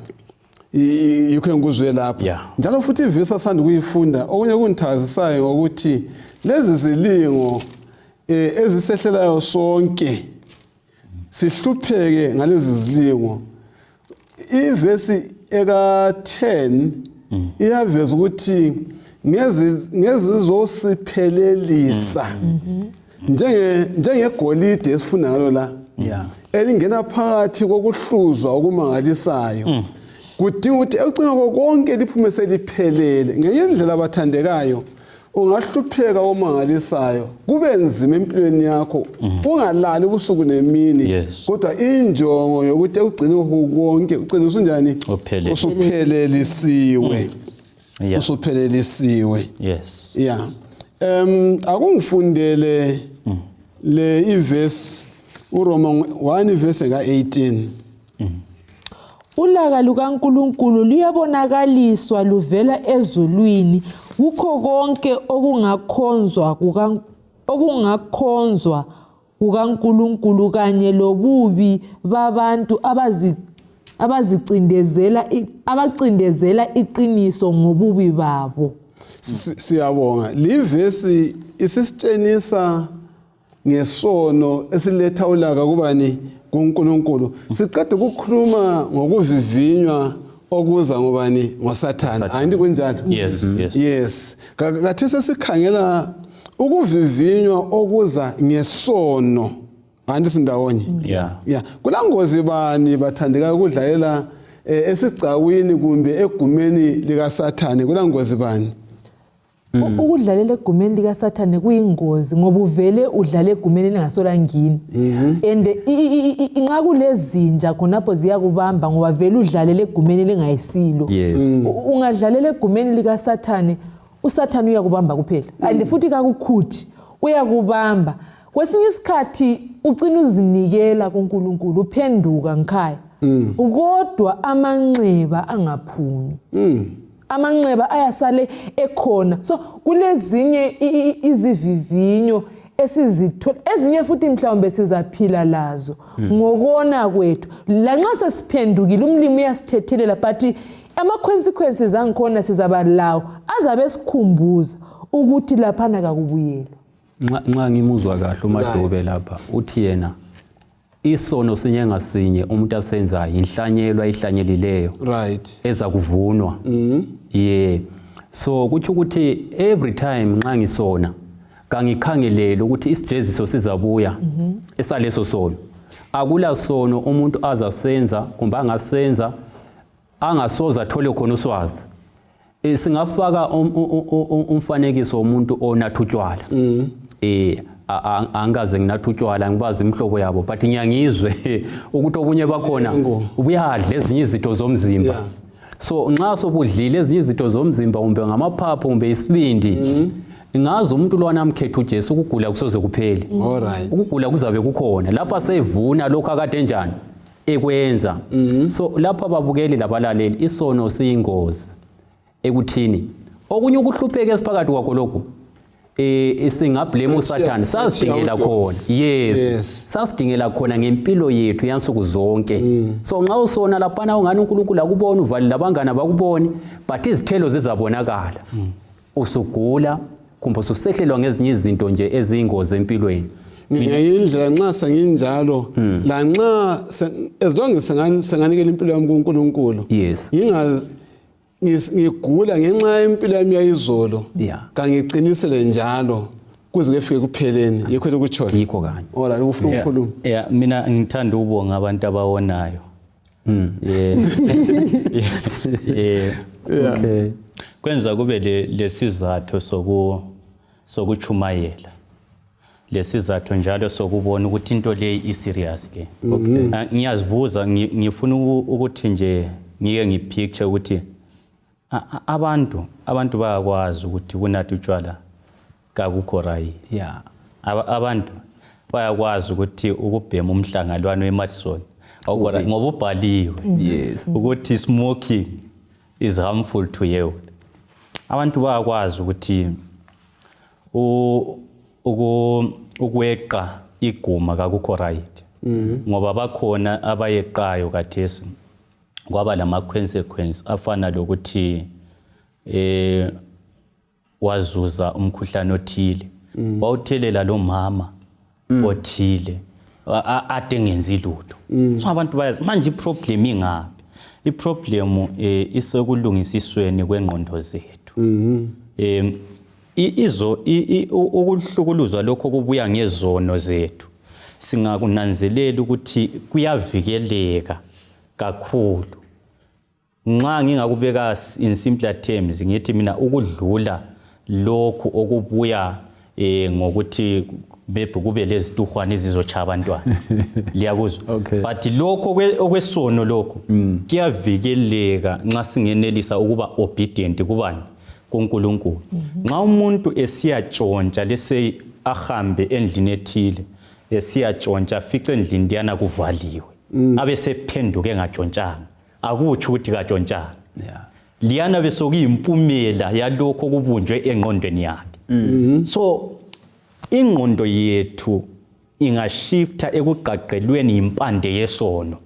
Yikho ngikuzwe lapha. Njalo futhi ivesi asanda kuyifunda okunye kunithazisayo ukuthi lezi zilingo ezisehlelayo sonke sihlupheke ngalezi zilingo. Ivesi eka10 iyaveza ukuthi ngezizosiphelelisa njengegolide esifunda ngalo la elingena phakathi kokuhluzwa okumangalisayo kudinga ukuthi ecinga konke liphume seliphelele ngenye indlela abathandekayo ungahlupheka omangalisayo kube nzima empilweni yakho ungalali ubusuku nemini kodwa injongo yokuthi ugcine konke ugcine usunjani usuphelelisiwe usuphelelisiwe yes yeah akungifundele le iverse uRoma 1 verse ka18 Ulaka lukaNkulunkulu luyabonakaliswa luvela ezulwini kukho konke okungakhonzwa kukaNkulunkulu kanye lobubi babantu abacindezela iqiniso ngobubi babo. Siyabonga livesi isisitshengisa ngesono esiletha ulaka kubani kuNkulunkulu siqeda ukukhuluma ngokuvivinywa okuza ngobani ngoSathane andi kunjalo yes kathi sesikhangela ukuvivinywa okuza ngesono andi sindawonye yeah kulangozi bani bathandeka ukudlalela esigcawini kumbe egumeni likaSathane kulangozi bani ukudlalela egumeni likaSathane kuyingozi ngoba uvele udlala egumeni lingasolangini and inxa kulezinja khonapho ziyakubamba ngoba vele udlalela egumeni lingayisilo ungadlalela egumeni likaSathane uSathane uyakubamba kuphela and futhi kakukhuthi uyakubamba kwesinye isikhathi ucina uzinikela kuNkulunkulu uphenduka ngikhaya kodwa amanxeba angaphumi amanxeba ayasale ekhona so kulezinye izivivinyo esizithola ezinye futhi mhlawumbe sizaphila lazo ngokona kwethu lanxa sesiphendukile umlimi uyasithethelela but ama consequences angikhona sizabalawo azabe sikhumbuza ukuthi laphana kakubuyela nxa ngimuzwa kahle uMadube lapha uthi yena isono sinye ngasinye umuntu asenzayo inhlanyelwa ihlanyelileyo right eza kuvunwa yeah so kuthi ukuthi every time nxa ngisona kangikhangelele ukuthi isijeziso sizabuya esaleso sono akula sono umuntu azasenza kumbe angasenza angasoza athole khona uswazi singafaka umfanekiso womuntu onathutshwala angaze nginathutshwala ngibazi imhlobo yabo but ngiyangizwe ukuthi obunye bakhona ubuyadla ezinye izitho zomzimba so nxa sobudlile ezinye izitho zomzimba umbe ngamaphaphu umbe isibindi ngazi umuntu lo namkhetha uJesu ukugula kusoze kuphele alright ukugula kuzabe kukhona lapha sevuna lokho akade njani ekwenza so lapha babukeli labalaleli isono siyingozi ekuthini okunye ukuhlupheka esiphakathi kwakho lokho singablame uSathane sasidingela khona yes sasidingela khona ngempilo yethu yansuku zonke so nxa usona lapha ungani uNkulunkulu akubona uvali labangana bakuboni but izithelo zizabonakala usugula kumbe ususehlelwa ngezinye izinto nje eziyingozi empilweni ngiyindlela nxa senginjalo la nxa as long as senganikela impilo yami kuNkulunkulu yes ngigula ngenxa yempilo yami yayizolo kangiqinisele njalo kuze kufike kupheleni yikho lokuthona yikho kanye ora ufuna ukukhuluma mina ngithanda ukubonga abantu abawonayo okay kwenza kube lesizathu sokuchumayela lesizathu njalo sokubona ukuthi into le iserious ke ngiyazibuza ngifuna ukuthi nje ngike ngipicture ukuthi abantu bayakwazi ukuthi kunatha utshwala kakukho right abantu bayakwazi ukuthi ukubhema umhlangalwano eMathison ngoba ubhaliwe ukuthi smoking is harmful to health abantu bayakwazi ukuthi ukweqa iguma kakukho right ngoba bakhona abayeqayo kathesi kwaba lama consequence afana lokuthi wazuza umkhuhlane othile wawuthelela lo mama othile ade ngenzi lutho so abantu bayazi manje iproblem ingaphi iproblem isekulungisisweni kwengqondo zethu ukuhlukuluzwa lokho kubuya ngezono zethu singakunanzelela ukuthi kuyavikeleka kakhulu. Nxa ngingakubeka in simpler terms ngithi mina ukudlula lokho okubuya ngokuthi maybe kube lezituhwana ezizochaya abantwana. Liyakuzwa? Okay. But lokho okwesono lokho kuyavikeleka nxa singenelisa ukuba obedient kubani? kuNkulunkulu. Nxa umuntu esiyatshontsha lese ahambe endlini ethile esiyatshontsha fice endlini diyana kuvaliwe abe sephenduke engatshontshanga akutsho ukuthi katshontshanga. Liyana besokuyimpumela yalokho kubunjwe engqondweni yakhe. So ingqondo yethu ingashifta ekuqaqelweni impande yesono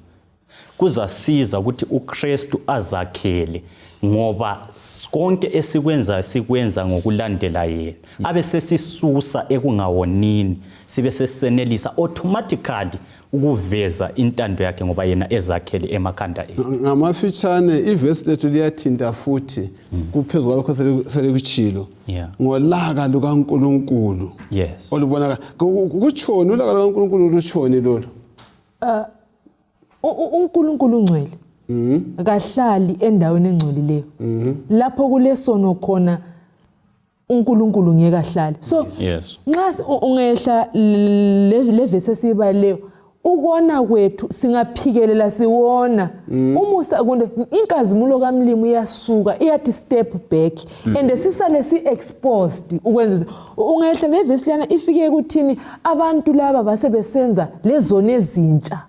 kuzasiza ukuthi uKristu azakhele ngoba konke esikwenza ngokulandela yena abe sesisusa ekungawonini sibe sesenelisa automatically ukuveza intando yakhe ngoba yena ezakhele emakhanda ethu. Ngamafitshane iverse lethu liyathinta futhi kuphezulu kwalokho selekuchilo ngolaka lukaNkulunkulu. Yes. Olubonaka kutshoni ulaka lukaNkulunkulu lutshoni lolo? uNkulunkulu ungcwele akahlali endaweni engcolileyo. Lapho kulesono khona uNkulunkulu ngeke ahlale. So nxa ungehla le verse esibaleyo ukona kwethu singaphikelela siwona umusa kunde inkazimulo kaMlimu iyasuka iyathi step back and sisale si exposed ukwenza ungehla neverse lana ifike ekuthini abantu laba basebesenza lezone ezintsha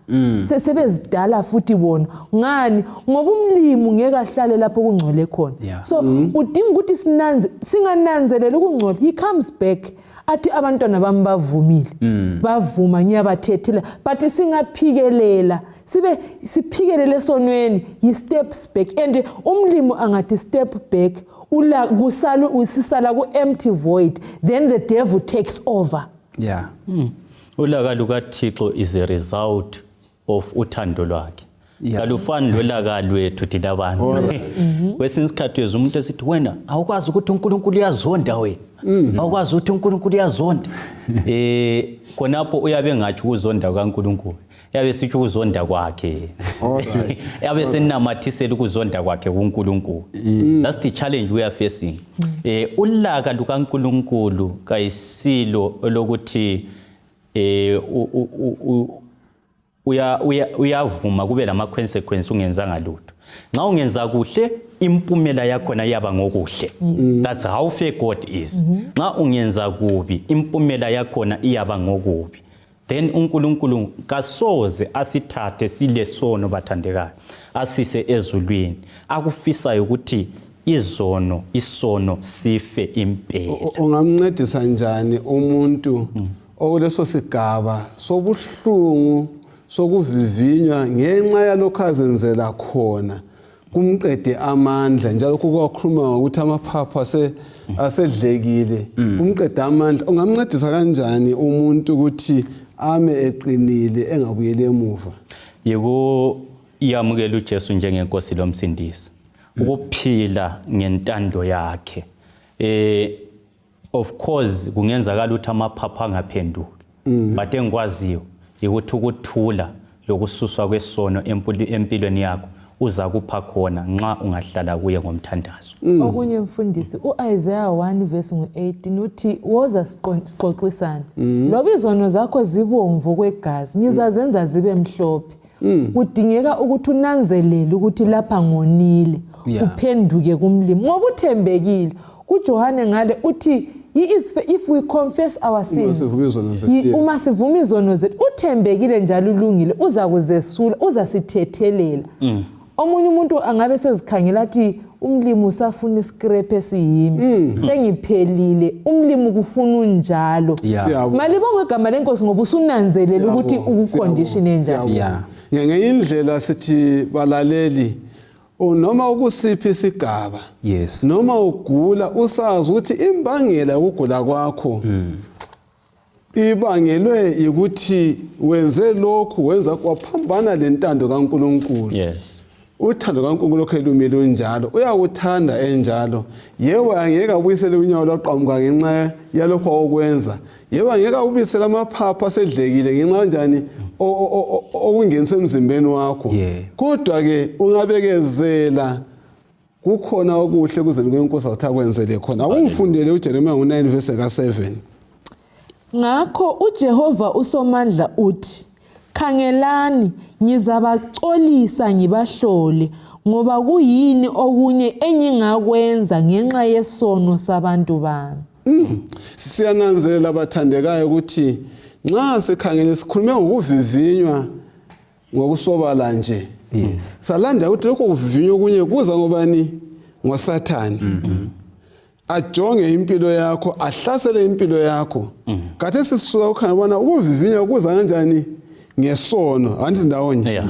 sesebezidala futhi bona ngani ngoba uMlimu ngeke ahlale lapho kungcole khona. So udinga ukuthi singananzelela ukungcola he comes back athi abantwana bami bavumile bavuma ngiyabathethela but singaphikelela sibe siphikelele sonweni yi steps back and uMlimu angathi step back ula kusala usisala ku empty void then the devil takes over. Ulaka lukaThixo is a result of uthando lwakhe. Kalufani lolaka lwethu thina abantu. Kwesinye isikhathi umuntu esithi wena awukwazi ukuthi uNkulunkulu uyazonda wena. Awukwazi ukuthi uNkulunkulu uyazonda. Khonapho uyabe ngathi ukuzonda kaNkulunkulu. Yabe sithi ukuzonda kwakhe. Yabe senamathisela ukuzonda kwakhe kuNkulunkulu. That's the challenge we are facing. Ulaka lukaNkulunkulu kayisilo lokuthi uyavuma kube lama consequences ungenzanga lutho. Nxa ungenza kuhle impumela yakho na yaba ngokuhle. That's how fair God is. Nxa ungenza kubi impumela yakho na iyaba ngokubi. Then uNkulunkulu kasoze asithathe silesono bathandekayo asise ezulwini akufisayo ukuthi isono sife impela. Ungamncedisa njani umuntu okuleso sigaba sobuhlungu sokuvivinywa ngenxa yalokho azenzela khona kumqede amandla njalo kukhuluma ngokuthi amaphaphu asedlekile kumqede amandla? Ungamncedisa kanjani umuntu ukuthi ame eqinile engabuyele emuva? Yebo iyamukela uJesu njengenkosi lomsindisi ukuphila ngentando yakhe. Of course kungenzakala ukuthi amaphaphu angaphenduki but engikwaziyo ukuthi ukuthula lokususwa kwesono empilweni yakho uza kupha khona nxa ungahlala kuye ngomthandazo. Okunye mfundisi uIsaiah 1 verse 18 uthi woza siqoqisana loba izono zakho zibomvu kwegazi ngizazenza zibe mhlophe. Kudingeka ukuthi unanzelele ukuthi lapha ngonile uphenduke kuMlimu ngoba uthembekile. kuJohane ngale uthi if we confess our sins uma sivuma izono zethu uthembekile njalo ulungile uza kuzesula uzasithethelela. Omunye umuntu angabe sezikhangela athi uMlimu usafuna iscrap esiyimi sengiphelile uMlimu kufuna unjalo. Malibonge igama lenkosi ngoba usunanzelela ukuthi ukucondition enjalo. Ngenye sithi balaleli noma ukusiphi isigaba noma ugula usazi ukuthi imbangela ukugula kwakho ibangelwe ukuthi wenze lokhu wenza kwaphambana lentando kaNkulunkulu. uthando kaNkulunkulu lokho elumile unjalo uyakuthanda enjalo yebo angeke abuyisele unyawo lwaqhamuka ngenxa yalokho okwenza yebo angeke ubuyisele amaphapha asedlekile ngenxa kanjani okungenisa emzimbeni wakho kodwa ke ungabekezela kukhona okuhle kuzeni kwenkosi athi akwenzele khona akungifundele uJeremiya 9 verse ka7 ngakho uJehova usomandla uthi khangelani ngizabacolisa ngibahlole ngoba kuyini okunye engingakwenza ngenxa yesono sabantu bami siyananzelela abathandekayo ukuthi nxa sikhangele sikhulume ngokuvivinywa ngokusobala nje salanda ukuthi lokho kuvivinywa kunye kuza ngobani ngoSathani ajonge impilo yakho ahlasele impilo yakho kade sisuka ukhanya bona ukuvivinywa kuza kanjani ngesono andithi ndawonye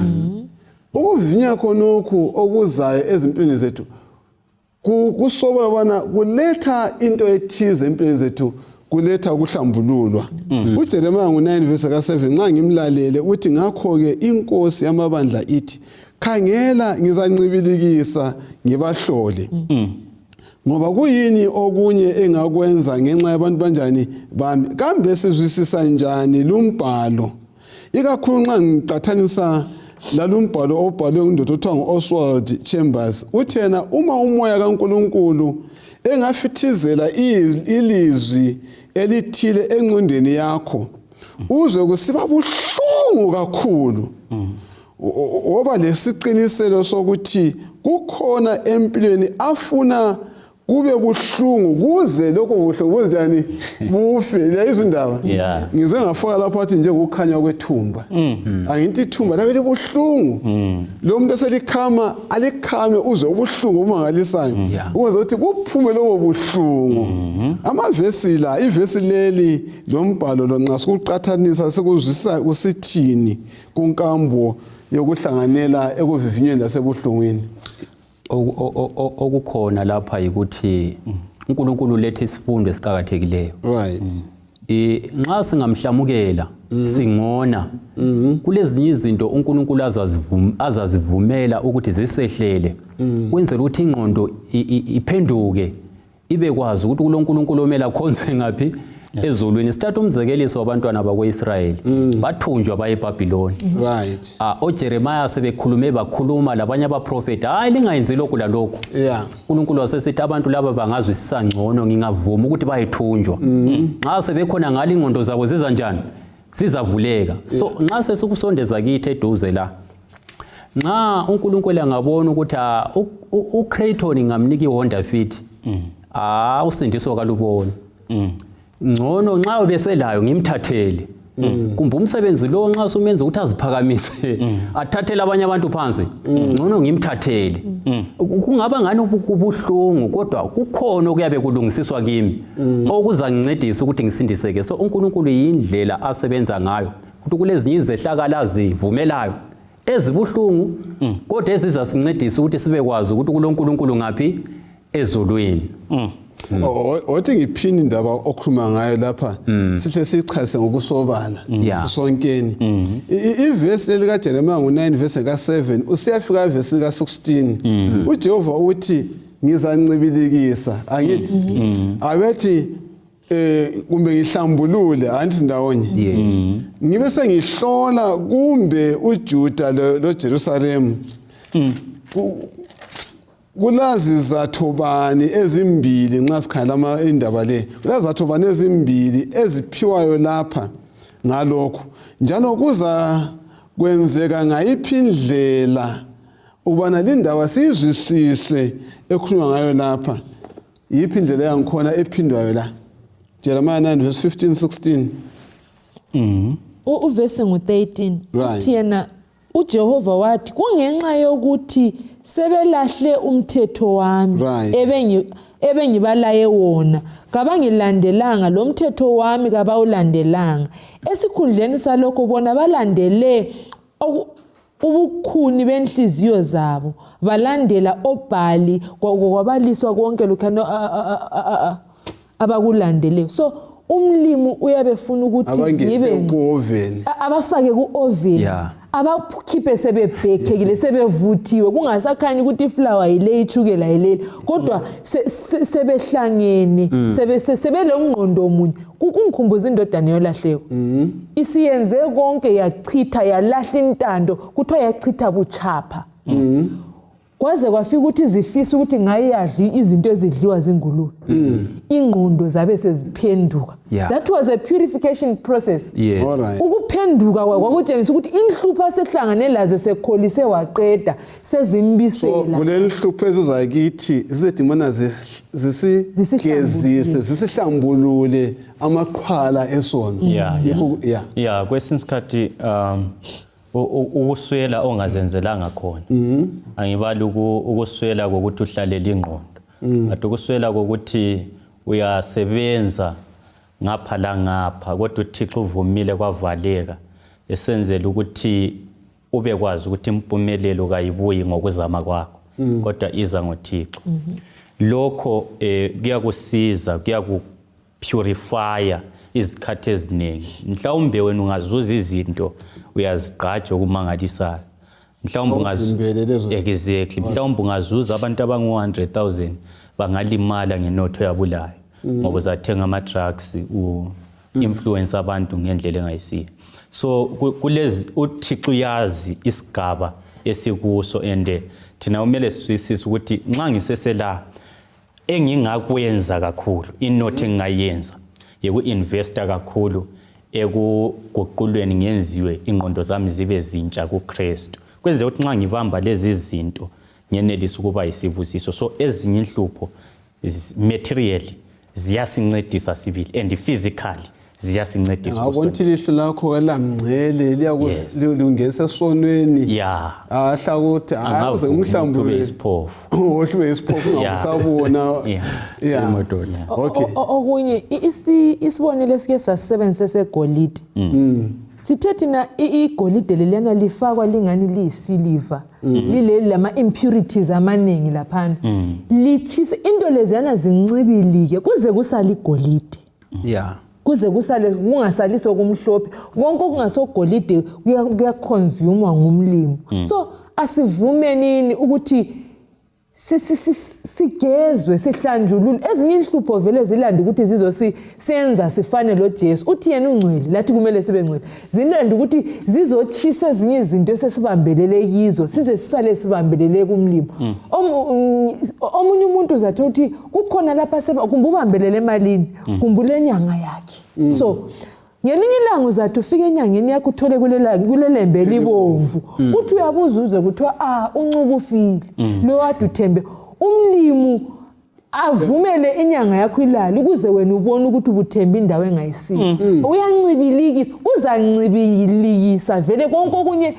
ukuvivinywa khonokhu okuzayo ezimpilweni zethu kusobala bona kuletha into ethize empilweni zethu kuletha ukuhlambululwa uJeremiya 9 verse ka7 nxa ngimlalele uthi ngakho ke inkosi yamabandla ithi khangela ngizancibilikisa ngibahlole ngoba kuyini okunye engakwenza ngenxa yabantu banjani bami kambe sizwisisa njani lumbhalo ikakhulu nxa ngiqathanisa lalumbhalo obhalwe nguNdoda othiwa ngu-Oswald Chambers uthena uma umoya kaNkulunkulu engafithizela ilizwi elithile engqondweni yakho uzwe kusiba buhlungu kakhulu oba lesiqiniselo sokuthi kukhona empilweni afuna kube buhlungu kuze lokho buhle bunjani bufe leyizwe indaba ngize ngafaka lapha athi nje ukukhanya kwethumba angithi ithumba labe libuhlungu lo muntu eselikhama alikhame uzwe ubuhlungu umangalisayo ukwenza ukuthi kuphume lobo buhlungu amavesi la ivesi leli lombhalo lo nxa sikuqathanisa sikuzwisisa usithini kunkambo yokuhlanganela ekuvivinyweni lasebuhlungwini okukhona lapha yikuthi uNkulunkulu lethe isifundo esiqhakathekileyo nxa singamhlamukela singona kulezinye izinto uNkulunkulu azazivumela ukuthi zisehlele kwenzela ukuthi ingqondo iphenduke ibe kwazi ukuthi kuloNkulunkulu omela khonzwe ngaphi ezulwini sithatha umzekeliso wabantwana bakwe-Israyeli bathunjwa baye eBhabhiloni oJeremiya sebekhulume bakhuluma labanye abaprofeti hayi lingayenzi lokhu lalokhu uNkulunkulu wasesithi abantu laba bangazwisisa ngcono ngingavuma ukuthi bayethunjwa nxa sebekhona ngale ingqondo zabo ziza njani sizavuleka so nxa sesikusondeza kithi eduze la nxa uNkulunkulu angabona ukuthi uCrayton ngamnika iHonda Fit usindiso kalubona ngcono nxa ubeselayo ngimthathele kumbe umsebenzi lo nxa sumenza ukuthi aziphakamise athathele abanye abantu phansi ngcono ngimthathele kungaba ngani kubuhlungu kodwa kukhona okuyabe kulungisiswa kimi okuza ngincedisa ukuthi ngisindiseke so uNkulunkulu yindlela asebenza ngayo ukuthi kulezinye izehlakala zivumelayo ezibuhlungu kodwa ezizasincedisa ukuthi sibekwazi ukuthi kuloNkulunkulu ngaphi ezulwini othi ngiphini indaba okhuluma ngayo lapha sihle sichase ngokusobala sonkeni ivesi lika Jeremiya 9 verse ka7 usiyafika ivesi lika 16 uJehova uthi ngizancibilikisa angithi abethi kumbe ngihlambulule andithi ndawonye ngibe sengihlola kumbe uJuda loJerusalem kulazi zathobani ezimbili nxa sikhala indaba le kulazi zathobani ezimbili eziphiwayo lapha ngalokho njalo kuza kwenzeka ngayiphi indlela ubana lindawo sizwisise ekhulunywa ngayo lapha yiphi indlela yangikhona ephindwayo la Jeremiya 9 verse 15 16 uvesi ngu13 uthi yena uJehova wathi kungenxa yokuthi sebelahle umthetho wami ebengibalaye wona kabangilandelanga lo mthetho wami kabawulandelanga esikhundleni salokho bona balandele ubukhuni benhliziyo zabo balandela obhali kwabaliswa konke lokhano abakulandele so umlimi uyabefuna ukuthi abangene ku-oven abafake ku-oven Yeah. abakhiphe sebebhekekile sebevuthiwe kungasakhanyi ukuthi iflower yile ichukela yile kodwa sebehlangene sebelo ngqondo omunye kungikhumbuza indodana yolahleko isiyenze konke yachitha yalahla intando kuthiwa yachitha buchapha kwaze kwafika ukuthi zifisa ukuthi ngayadli izinto ezidliwa zingulube ingqondo zabe seziphenduka that was a purification process Yes. Alright. ukuphenduka kwakutshengisa ukuthi inhlupho asehlangane lazo sekholise waqeda so sezimbisela kuleli hlupho ezizakithi zizedimana zisigezise zisihlambulule amaqhwala esono Yeah, kwesinye isikhathi ukuswela ongazenzelanga khona angibali ukuswela kokuthi uhlalela ingqondo kanti ukuswela kokuthi uyasebenza ngapha la ngapha kodwa uThixo uvumile kwavaleka esenzela ukuthi ube kwazi ukuthi impumelelo kayibuyi ngokuzama kwakho kodwa iza ngoThixo lokho kuyakusiza kuyakupurifya izikhathi eziningi mhlawumbe wena ungazuza izinto uyazigqaja okumangalisayo mhlawumbe exactly mhlawumbe ungazuza abantu abangu-100,000 bangalimala ngenotho yabulayo ngoba uzathenga ama-drugs influence abantu ngendlela engayisiyo so kulezi uThixo uyazi isigaba esikuso and thina kumele sisise ukuthi nxa ngisesela engingakwenza kakhulu inotho engingayenza yeku-investa kakhulu ekuguqulweni ngenziwe ingqondo zami zibe zintsha kuKristu kwenze ukuthi nxa ngibamba lezi zinto ngenelisa ukuba yisibusiso so ezinye inhlupho material ziyasincedisa sibili and physically ziyasincedisa ngabonthi lihlo lakho kalamngcele liyakungesa esonweni ahla ukuthi akuze umhlambulule isiphofu ohlube isiphofu ngabusabona okay okunye isibonile sike sasebenzise segolide sithethe na igolide leliyana lifakwa lingani liyisiliva lileli lama impurities amaningi laphana lichisa into leziyana zincibilike kuze kusala igolide kuze kusale kungasaliso kumhlophe konke okungasogolide kuyaconsumewa ngumlimi so asivumenini ukuthi sigezwe sihlanjulule ezinye inhlupho vele zilanda ukuthi zizosenza sifane lo Jesu uthi yena ungcwele lathi kumele sibe ngcwele zilanda ukuthi zizochisa ezinye izinto esesibambelele kizo size sisale sibambelele kumlimo omunye umuntu uzathe uthi kukhona lapha kumbubambelele emalini kumbule enyanga yakhe so ngelinye ilanga uzathi ufike enyangeni yakho uthole kulelembe libomvu uthi uyabuza uzwe kuthiwa uncuba ufile lo wadi uthembe umlimu avumele inyanga yakho ilali ukuze wena ubone ukuthi ubuthemba indawo engayisiyo uyancibilikisa uzancibilikisa vele konke okunye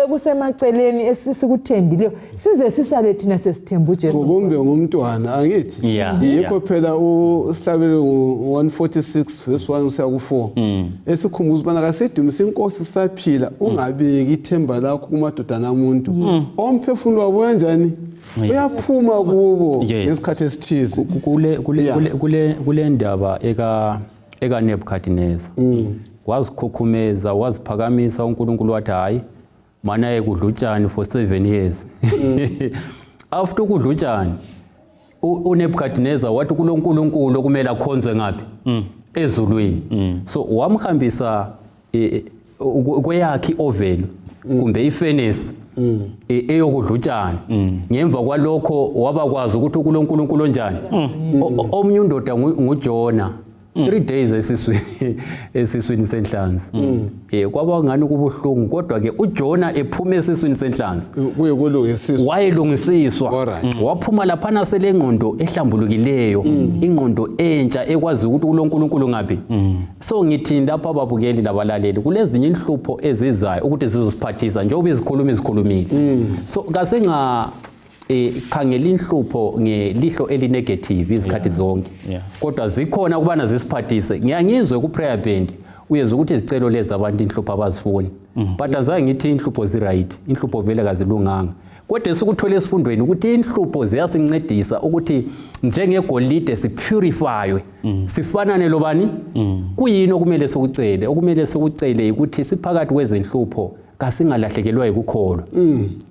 kusemaceleni esisikuthembileyo size sisale thina sesithemba uJesu ngombe ngumntwana angithi yikho phela usihlabele 146 verse 1 kuya ku4 esikhumbuza ubana kasedumisa inkosi saphila ungabeki ithemba lakho kumadodana omuntu omphefumulo wabo kanjani uyaphuma kubo ngesikhathi esithize kule ndaba eka Nebukadnezar wazikhukhumeza waziphakamisa uNkulunkulu wathi hayi mana ekudlutshani for 7 years after ukudlutshani uNebukadnezar wathi kuloNkulunkulu kumele akhonzwe ngaphi ezulwini so wamhambisa kweyakhe ovelo kumbe ifurnace eyokudlutshana ngemva kwalokho wabakwazi ukuthi kuloNkulunkulu onjani omnye undoda nguJona 3 days esiswini senhlanzi kwaba ngani kubuhlungu kodwa ke uJona ephuma esiswini senhlanzi wayelungisiswa waphuma laphana selengqondo ehlambulukileyo ingqondo entsha ekwazi ukuthi kuloNkulunkulu ngaphi so ngithi lapha ababukeli labalaleli kulezinye inhlupho ezizayo ukuthi zizosiphathisa njengoba izikhulumile so kasenga khangela inhlupho ngelihlo elinegative izikhathi zonke kodwa zikhona kubana zisiphathise ngiyangizwe ku prayer band uyeza ukuthi izicelo lezi abantu inhlupho abazifuni but azange ngithi inhlupho zi right inhlupho vele kazilunganga kodwa sikuthole esifundweni ukuthi inhlupho ziyasincedisa ukuthi njengegolide sipurifywe sifanane lobani kuyini okumele sikucele ukuthi siphakathi kwezenhlupho kasingalahlekelwa yikukholo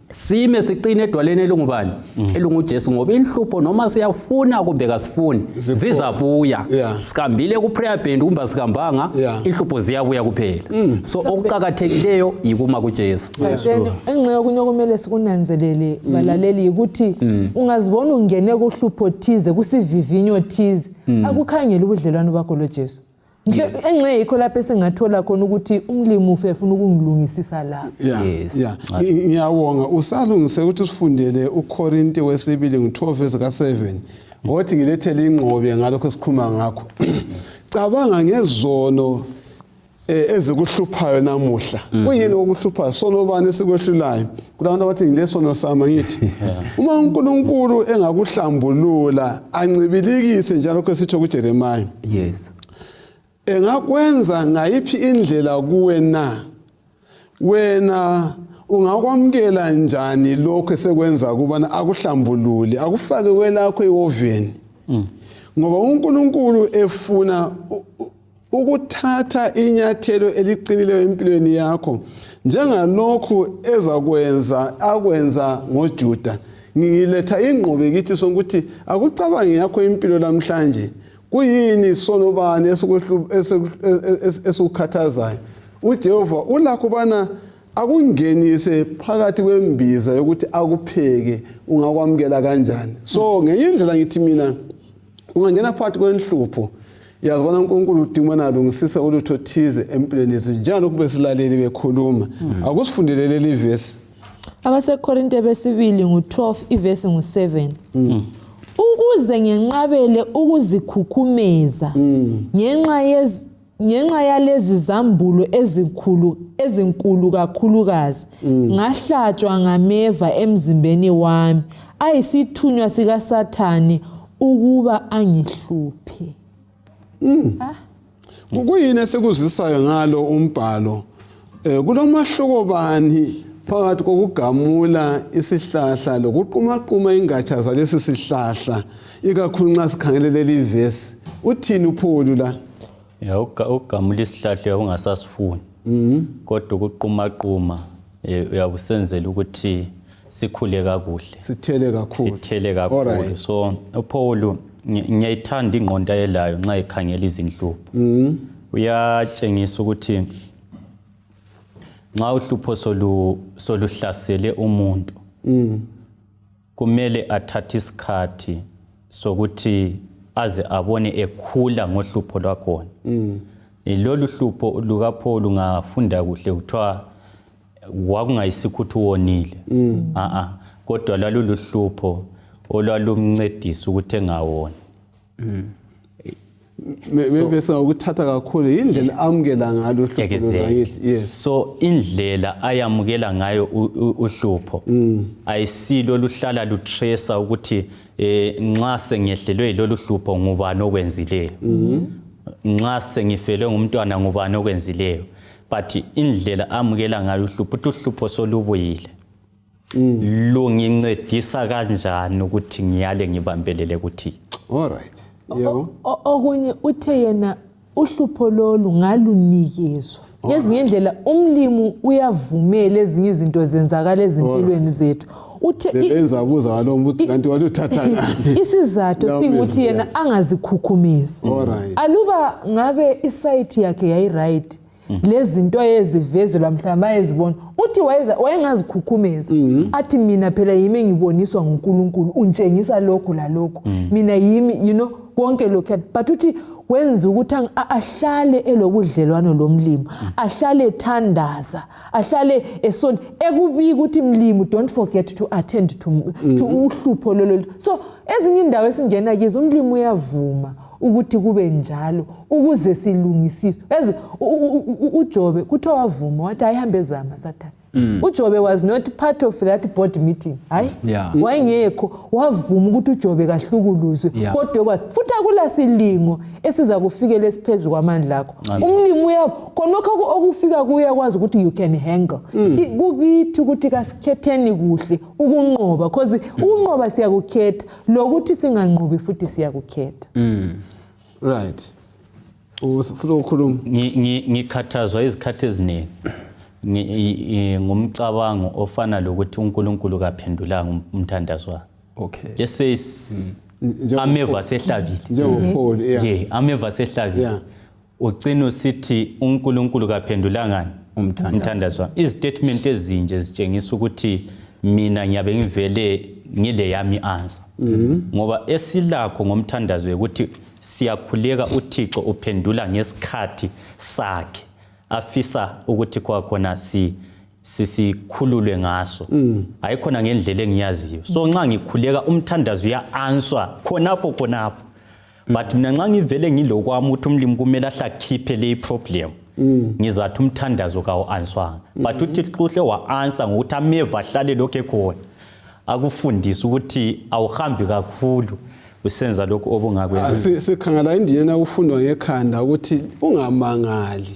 sime siqine edwaleni elungubani elunguJesu ngoba inhlupho noma siyafuna kumbe kasifuni zizabuya sikambile ku prayer band kumba sikambanga inhlupho ziyabuya kuphela so okuqhakathekileyo yikuma kuJesu engxe kunye okumele sikunanzelele balaleli ukuthi ungazibona ungene kuhlupho thize kusivivinyo thize akukhangela ubudlelwano bakho loJesu engxe yikho lapho esingathola khona ukuthi umlimi ufuna ukungilungisisa la ngiyabonga usalungise ukuthi sifundele uKorinti wesibili ngo-12 verse ka7 ngothi ngilethele ingqobe ngalokho esikhuluma ngakho cabanga ngezono ezikuhluphayo namuhla kuyini okuhluphayo sono bani sikwehlulayo kulanto bathi ngilesono sama ngithi uma uNkulunkulu engakuhlambulula ancibilikise njalo kwesitho kuJeremiya engakwenza ngayiphi indlela kuwena wena ungakwamkela njani lokho esekwenza kubana akuhlambulule akufake welakho ehoveni ngoba uNkulunkulu efuna ukuthatha inyathelo eliqinileyo empilweni yakho njengalokho akwenza ngoJuda ngiletha ingqobe kithi sokuthi akucabange yakho impilo namhlanje kuyini sonobani esukhathazayo uJehova ulakho bana akungenise phakathi kwembiza yokuthi akupheke ungakwamkela kanjani so ngenyindlela ngithi mina ungangena phakathi kwenhlupho yazibona uNkulunkulu udimana lungisisa ulutho thize empilweni yethu njalo kube silaleli bekhuluma akusifundele leli verse abaseKorinte besibili ngo12 iverse ngo7 ukuze ngenqabele ukuzikhukhumeza ngenxa yalezi zambulo ezinkulu kakhulukazi ngahlatshwa ngameva emzimbeni wami ayisithunywa sikaSathane ukuba angihluphe kuyini esikuzisayo ngalo umbhalo kulomahluko bani phakathi kokugamula isihlahla lokuqumaquma ingatsha zalesi sihlahla ikakhulu nxa sikhangele leli verse uthini uPaul la ugamula isihlahla ungasasifuni kodwa ukuqumaquma uyabusenzela ukuthi sikhule kakuhle sithele kakhulu so uPaul ngiyayithanda ingqondo ayelayo nxa ekhangela izinhlupho uyatshengisa ukuthi nxa uhlupho soluhlasele umuntu kumele athathe isikhathi sokuthi aze abone ekhula ngohlupho lwakhona lolu hlupho lukaPaul ungafunda kuhle kuthiwa wakungayisikho ukuthi wonile kodwa lolu hlupho olwalumncedisa ukuthi engawona bese ukuthatha kakhulu indlela amukela ngalo uhlupho yes so indlela ayamukela ngayo uhlupho ayisilo luhlala lutresa ukuthi nxa sengehlelwe yilolu hlupho ngubani okwenzileyo nxa sengifelwe ngumntwana ngubani okwenzileyo but indlela amukela ngayo uhlupho uhlupho solubuyile lungincedisa kanjani ukuthi ngiyale ngibambelele kuthi alright okunye uthe yena uhlupho lolu ngalunikezwa ngezinye indlela umlimi uyavumela ezinye izinto zenzakala ezimpilweni zethu uthe benza buza ngalombuthi kanti wathi uthatha isizathu singuthi yena angazikhukhumezi aluba ngabe isite yakhe yayi right lezinto ezivezelwa mhlamba ezibona uthi wayengazikhukhumeza athi mina phela yimi engiboniswa nguNkulunkulu untshengisa lokho la lokho mina yimi konke lokho but uthi wenza ukuthi ahlale elobudlelwano lomlimi ahlale ethandaza ahlale esonto ekubika ukuthi mlimi don't forget to attend to uhlupho lolo so ezinye indawo esingena kizo umlimi uyavuma ukuthi kube njalo ukuze silungisiswe uJobe kuthiwa wavuma wathi ayihambe ezama Sathane uJobe was not part of that board meeting. Hayi? Yeah. Wayengekho wavuma ukuthi uJobe kahlukuluzwe. Yeah. Kodwa kwazi futhi akula silingo esiza kufikela esiphezulu kwamandla akho. Umlimi uyabo khonokho okufika kuyakwazi ukuthi you can handle. Kukithi ukuthi kasikhetheni kuhle ukunqoba because ukunqoba siyakukhetha lokuthi singanqobi futhi siyakukhetha. Right. Ufuna ukukhuluma? Ngikhathazwa izikhathi eziningi. Ngumcabango ofana lokuthi uNkulunkulu kaphendulanga umthandazo wakhe. Okay. Let's say ameva sehlabile. NjengoPaul, yeah. Nje ameva sehlabile. Yeah. Ugcina usithi uNkulunkulu kaphendulanga umthandazo wakhe. Istatement ezinje zitshengisa ukuthi mina ngiyabe ngivele ngile yami answer. Ngoba esilakho ngomthandazo ukuthi siyakhuleka uThixo uphendula ngesikhathi sakhe. Afisa ukuthi kwakhona sisikhululwe ngaso ayikhona ngendlela engiyaziyo so nxa ngikhuleka umthandazo uya-answer khonapho but mina nxa ngivele ngilokwami ukuthi umlimi kumele ahlakhiphe le problem ngizathi umthandazo kawu-answanga but uThixo uhle wa-answer ngokuthi ameva ahlale lokho ekhona akufundise ukuthi awuhambi kakhulu usenza lokho obungakwenza. Sikhangela indiyena ukufundwa ngekhanda ukuthi ungamangali.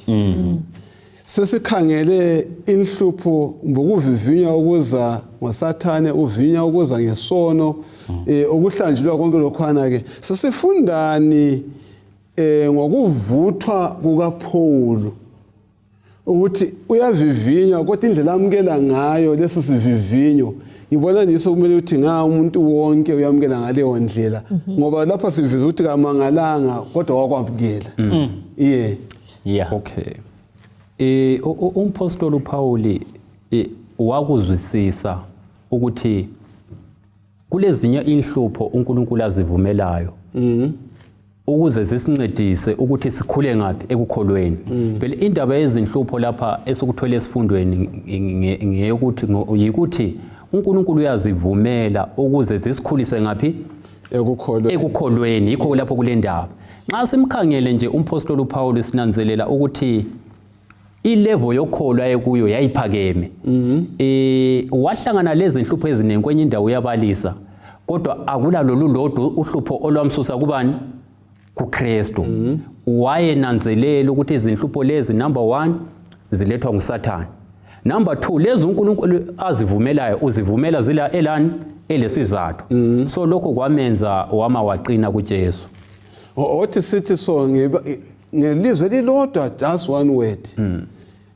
Sesikhangele inhlupho ngokuvivinywa ukuza ngoSathane uvinya ukuza ngesono okuhlanjulwa konke lokhwana ke. Sesifundani ngokuvuthwa kukaPaul ukuthi uyavivinywa kodwa indlela amkela ngayo lesi sivivinyo ngibona niso kumele ukuthi umuntu wonke uyamkela ngaleyo ndlela ngoba lapha siviza ukuthi kamangalanga kodwa wakwamkela. Yeah. Okay. Umpostoli uPaul wakuzwisisa ukuthi kulezinye inhlupho uNkulunkulu azivumelayo ukuze zisincedise ukuthi sikhule ngapi ekukholweni. Phela indaba yezinhlupho lapha esikuthole esifundweni yikuthi uNkulunkulu uyazivumela ukuze zisikhulise ngapi ekukholweni. Yikho lapho kule ndaba nxa simkhangele nje umpostoli uPaul sinanzelela ukuthi ilevel yokholwa ekuyo yayiphakeme. Wahlangana lezi inhlupho eziningi kwenye indawo yabalisa kodwa akula lolu lodwa uhlupho olwamsusa kubani kuKristu. Wayenanzelela ukuthi izinhlupho lezi number 1 zilethwa nguSathane. Number 2 lezi uNkulunkulu azivumelayo uzivumela zila elani elesizathu. So lokho kwamenza waqina kuJesu. Othi sithi so ngelizwe lilodwa just one word.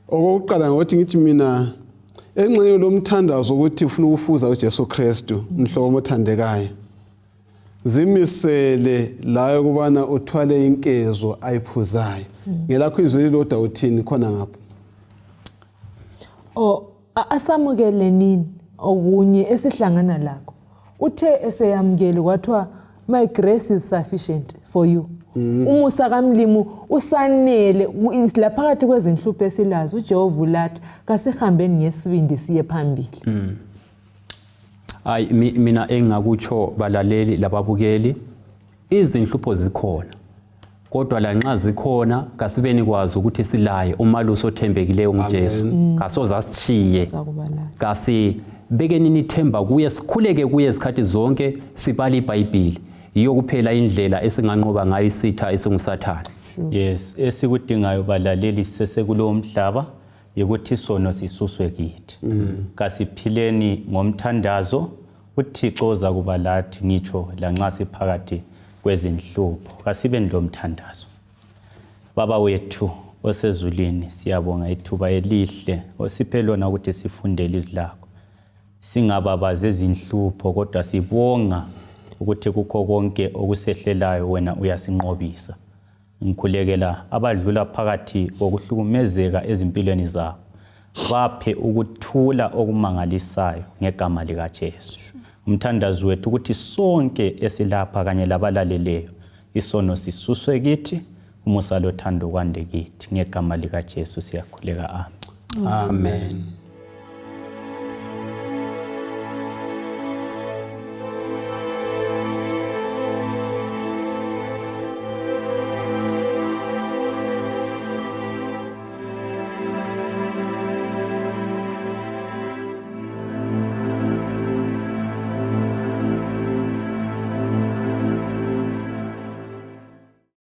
Okokuqala ngokuthi ngithi mina enxeyo lomthandazo ukuthi ufuna ukufuza uJesu Kristu umhlobo othandekayo. Zimisele la ukubana uthwale inkezo ayiphuzayo. Ngelakho izwe lilodwa uthini khona ngapha? Asamukele nini okunye esihlangana lakho. Uthe eseyamukele kwathiwa my grace is sufficient for you. Umusa kaMlimu usanele laphakathi kwezinhlupho esilazo uJehova ulathi kasihambeni ngesibindi siye phambili. Mina engakutsho balaleli lababukeli izinhlupho zikhona kodwa la nxa zikhona kasibeni kwazi ukuthi silaye umalusi othembekileyo nguJesu kasoza sithiye kasibekeni nithemba kuye sikhuleke kuye isikhathi zonke sibala iBhayibheli yiyo kuphela indlela esinganqoba ngayo isitha esinguSathane. Yes, esikudingayo balaleli sesekulo umhlaba ukuthi sono sisuswe kithi. Kasiphileni ngomthandazo uThixo oza kuba lathi ngitsho la nxa siphakathi kwezinhlupho. Kasibe nilomthandazo. Baba wethu osezulwini siyabonga ithuba elihle osiphe lona ukuthi sifundele izilakho. Singababazi izinhlupho kodwa sibonga ukuthi kukho konke okusehlelayo wena uyasinqobisa. Ngikhulekela abadlula phakathi kokuhlukumezeka ezimpilweni zabo. Baphe ukuthula okumangalisayo ngegama likaJesu. Umthandazo wethu ukuthi sonke esilapha kanye labalaleleyo isono sisuswe kithi umusa lothando kwande kithi ngegama likaJesu siyakhuleka. Amen.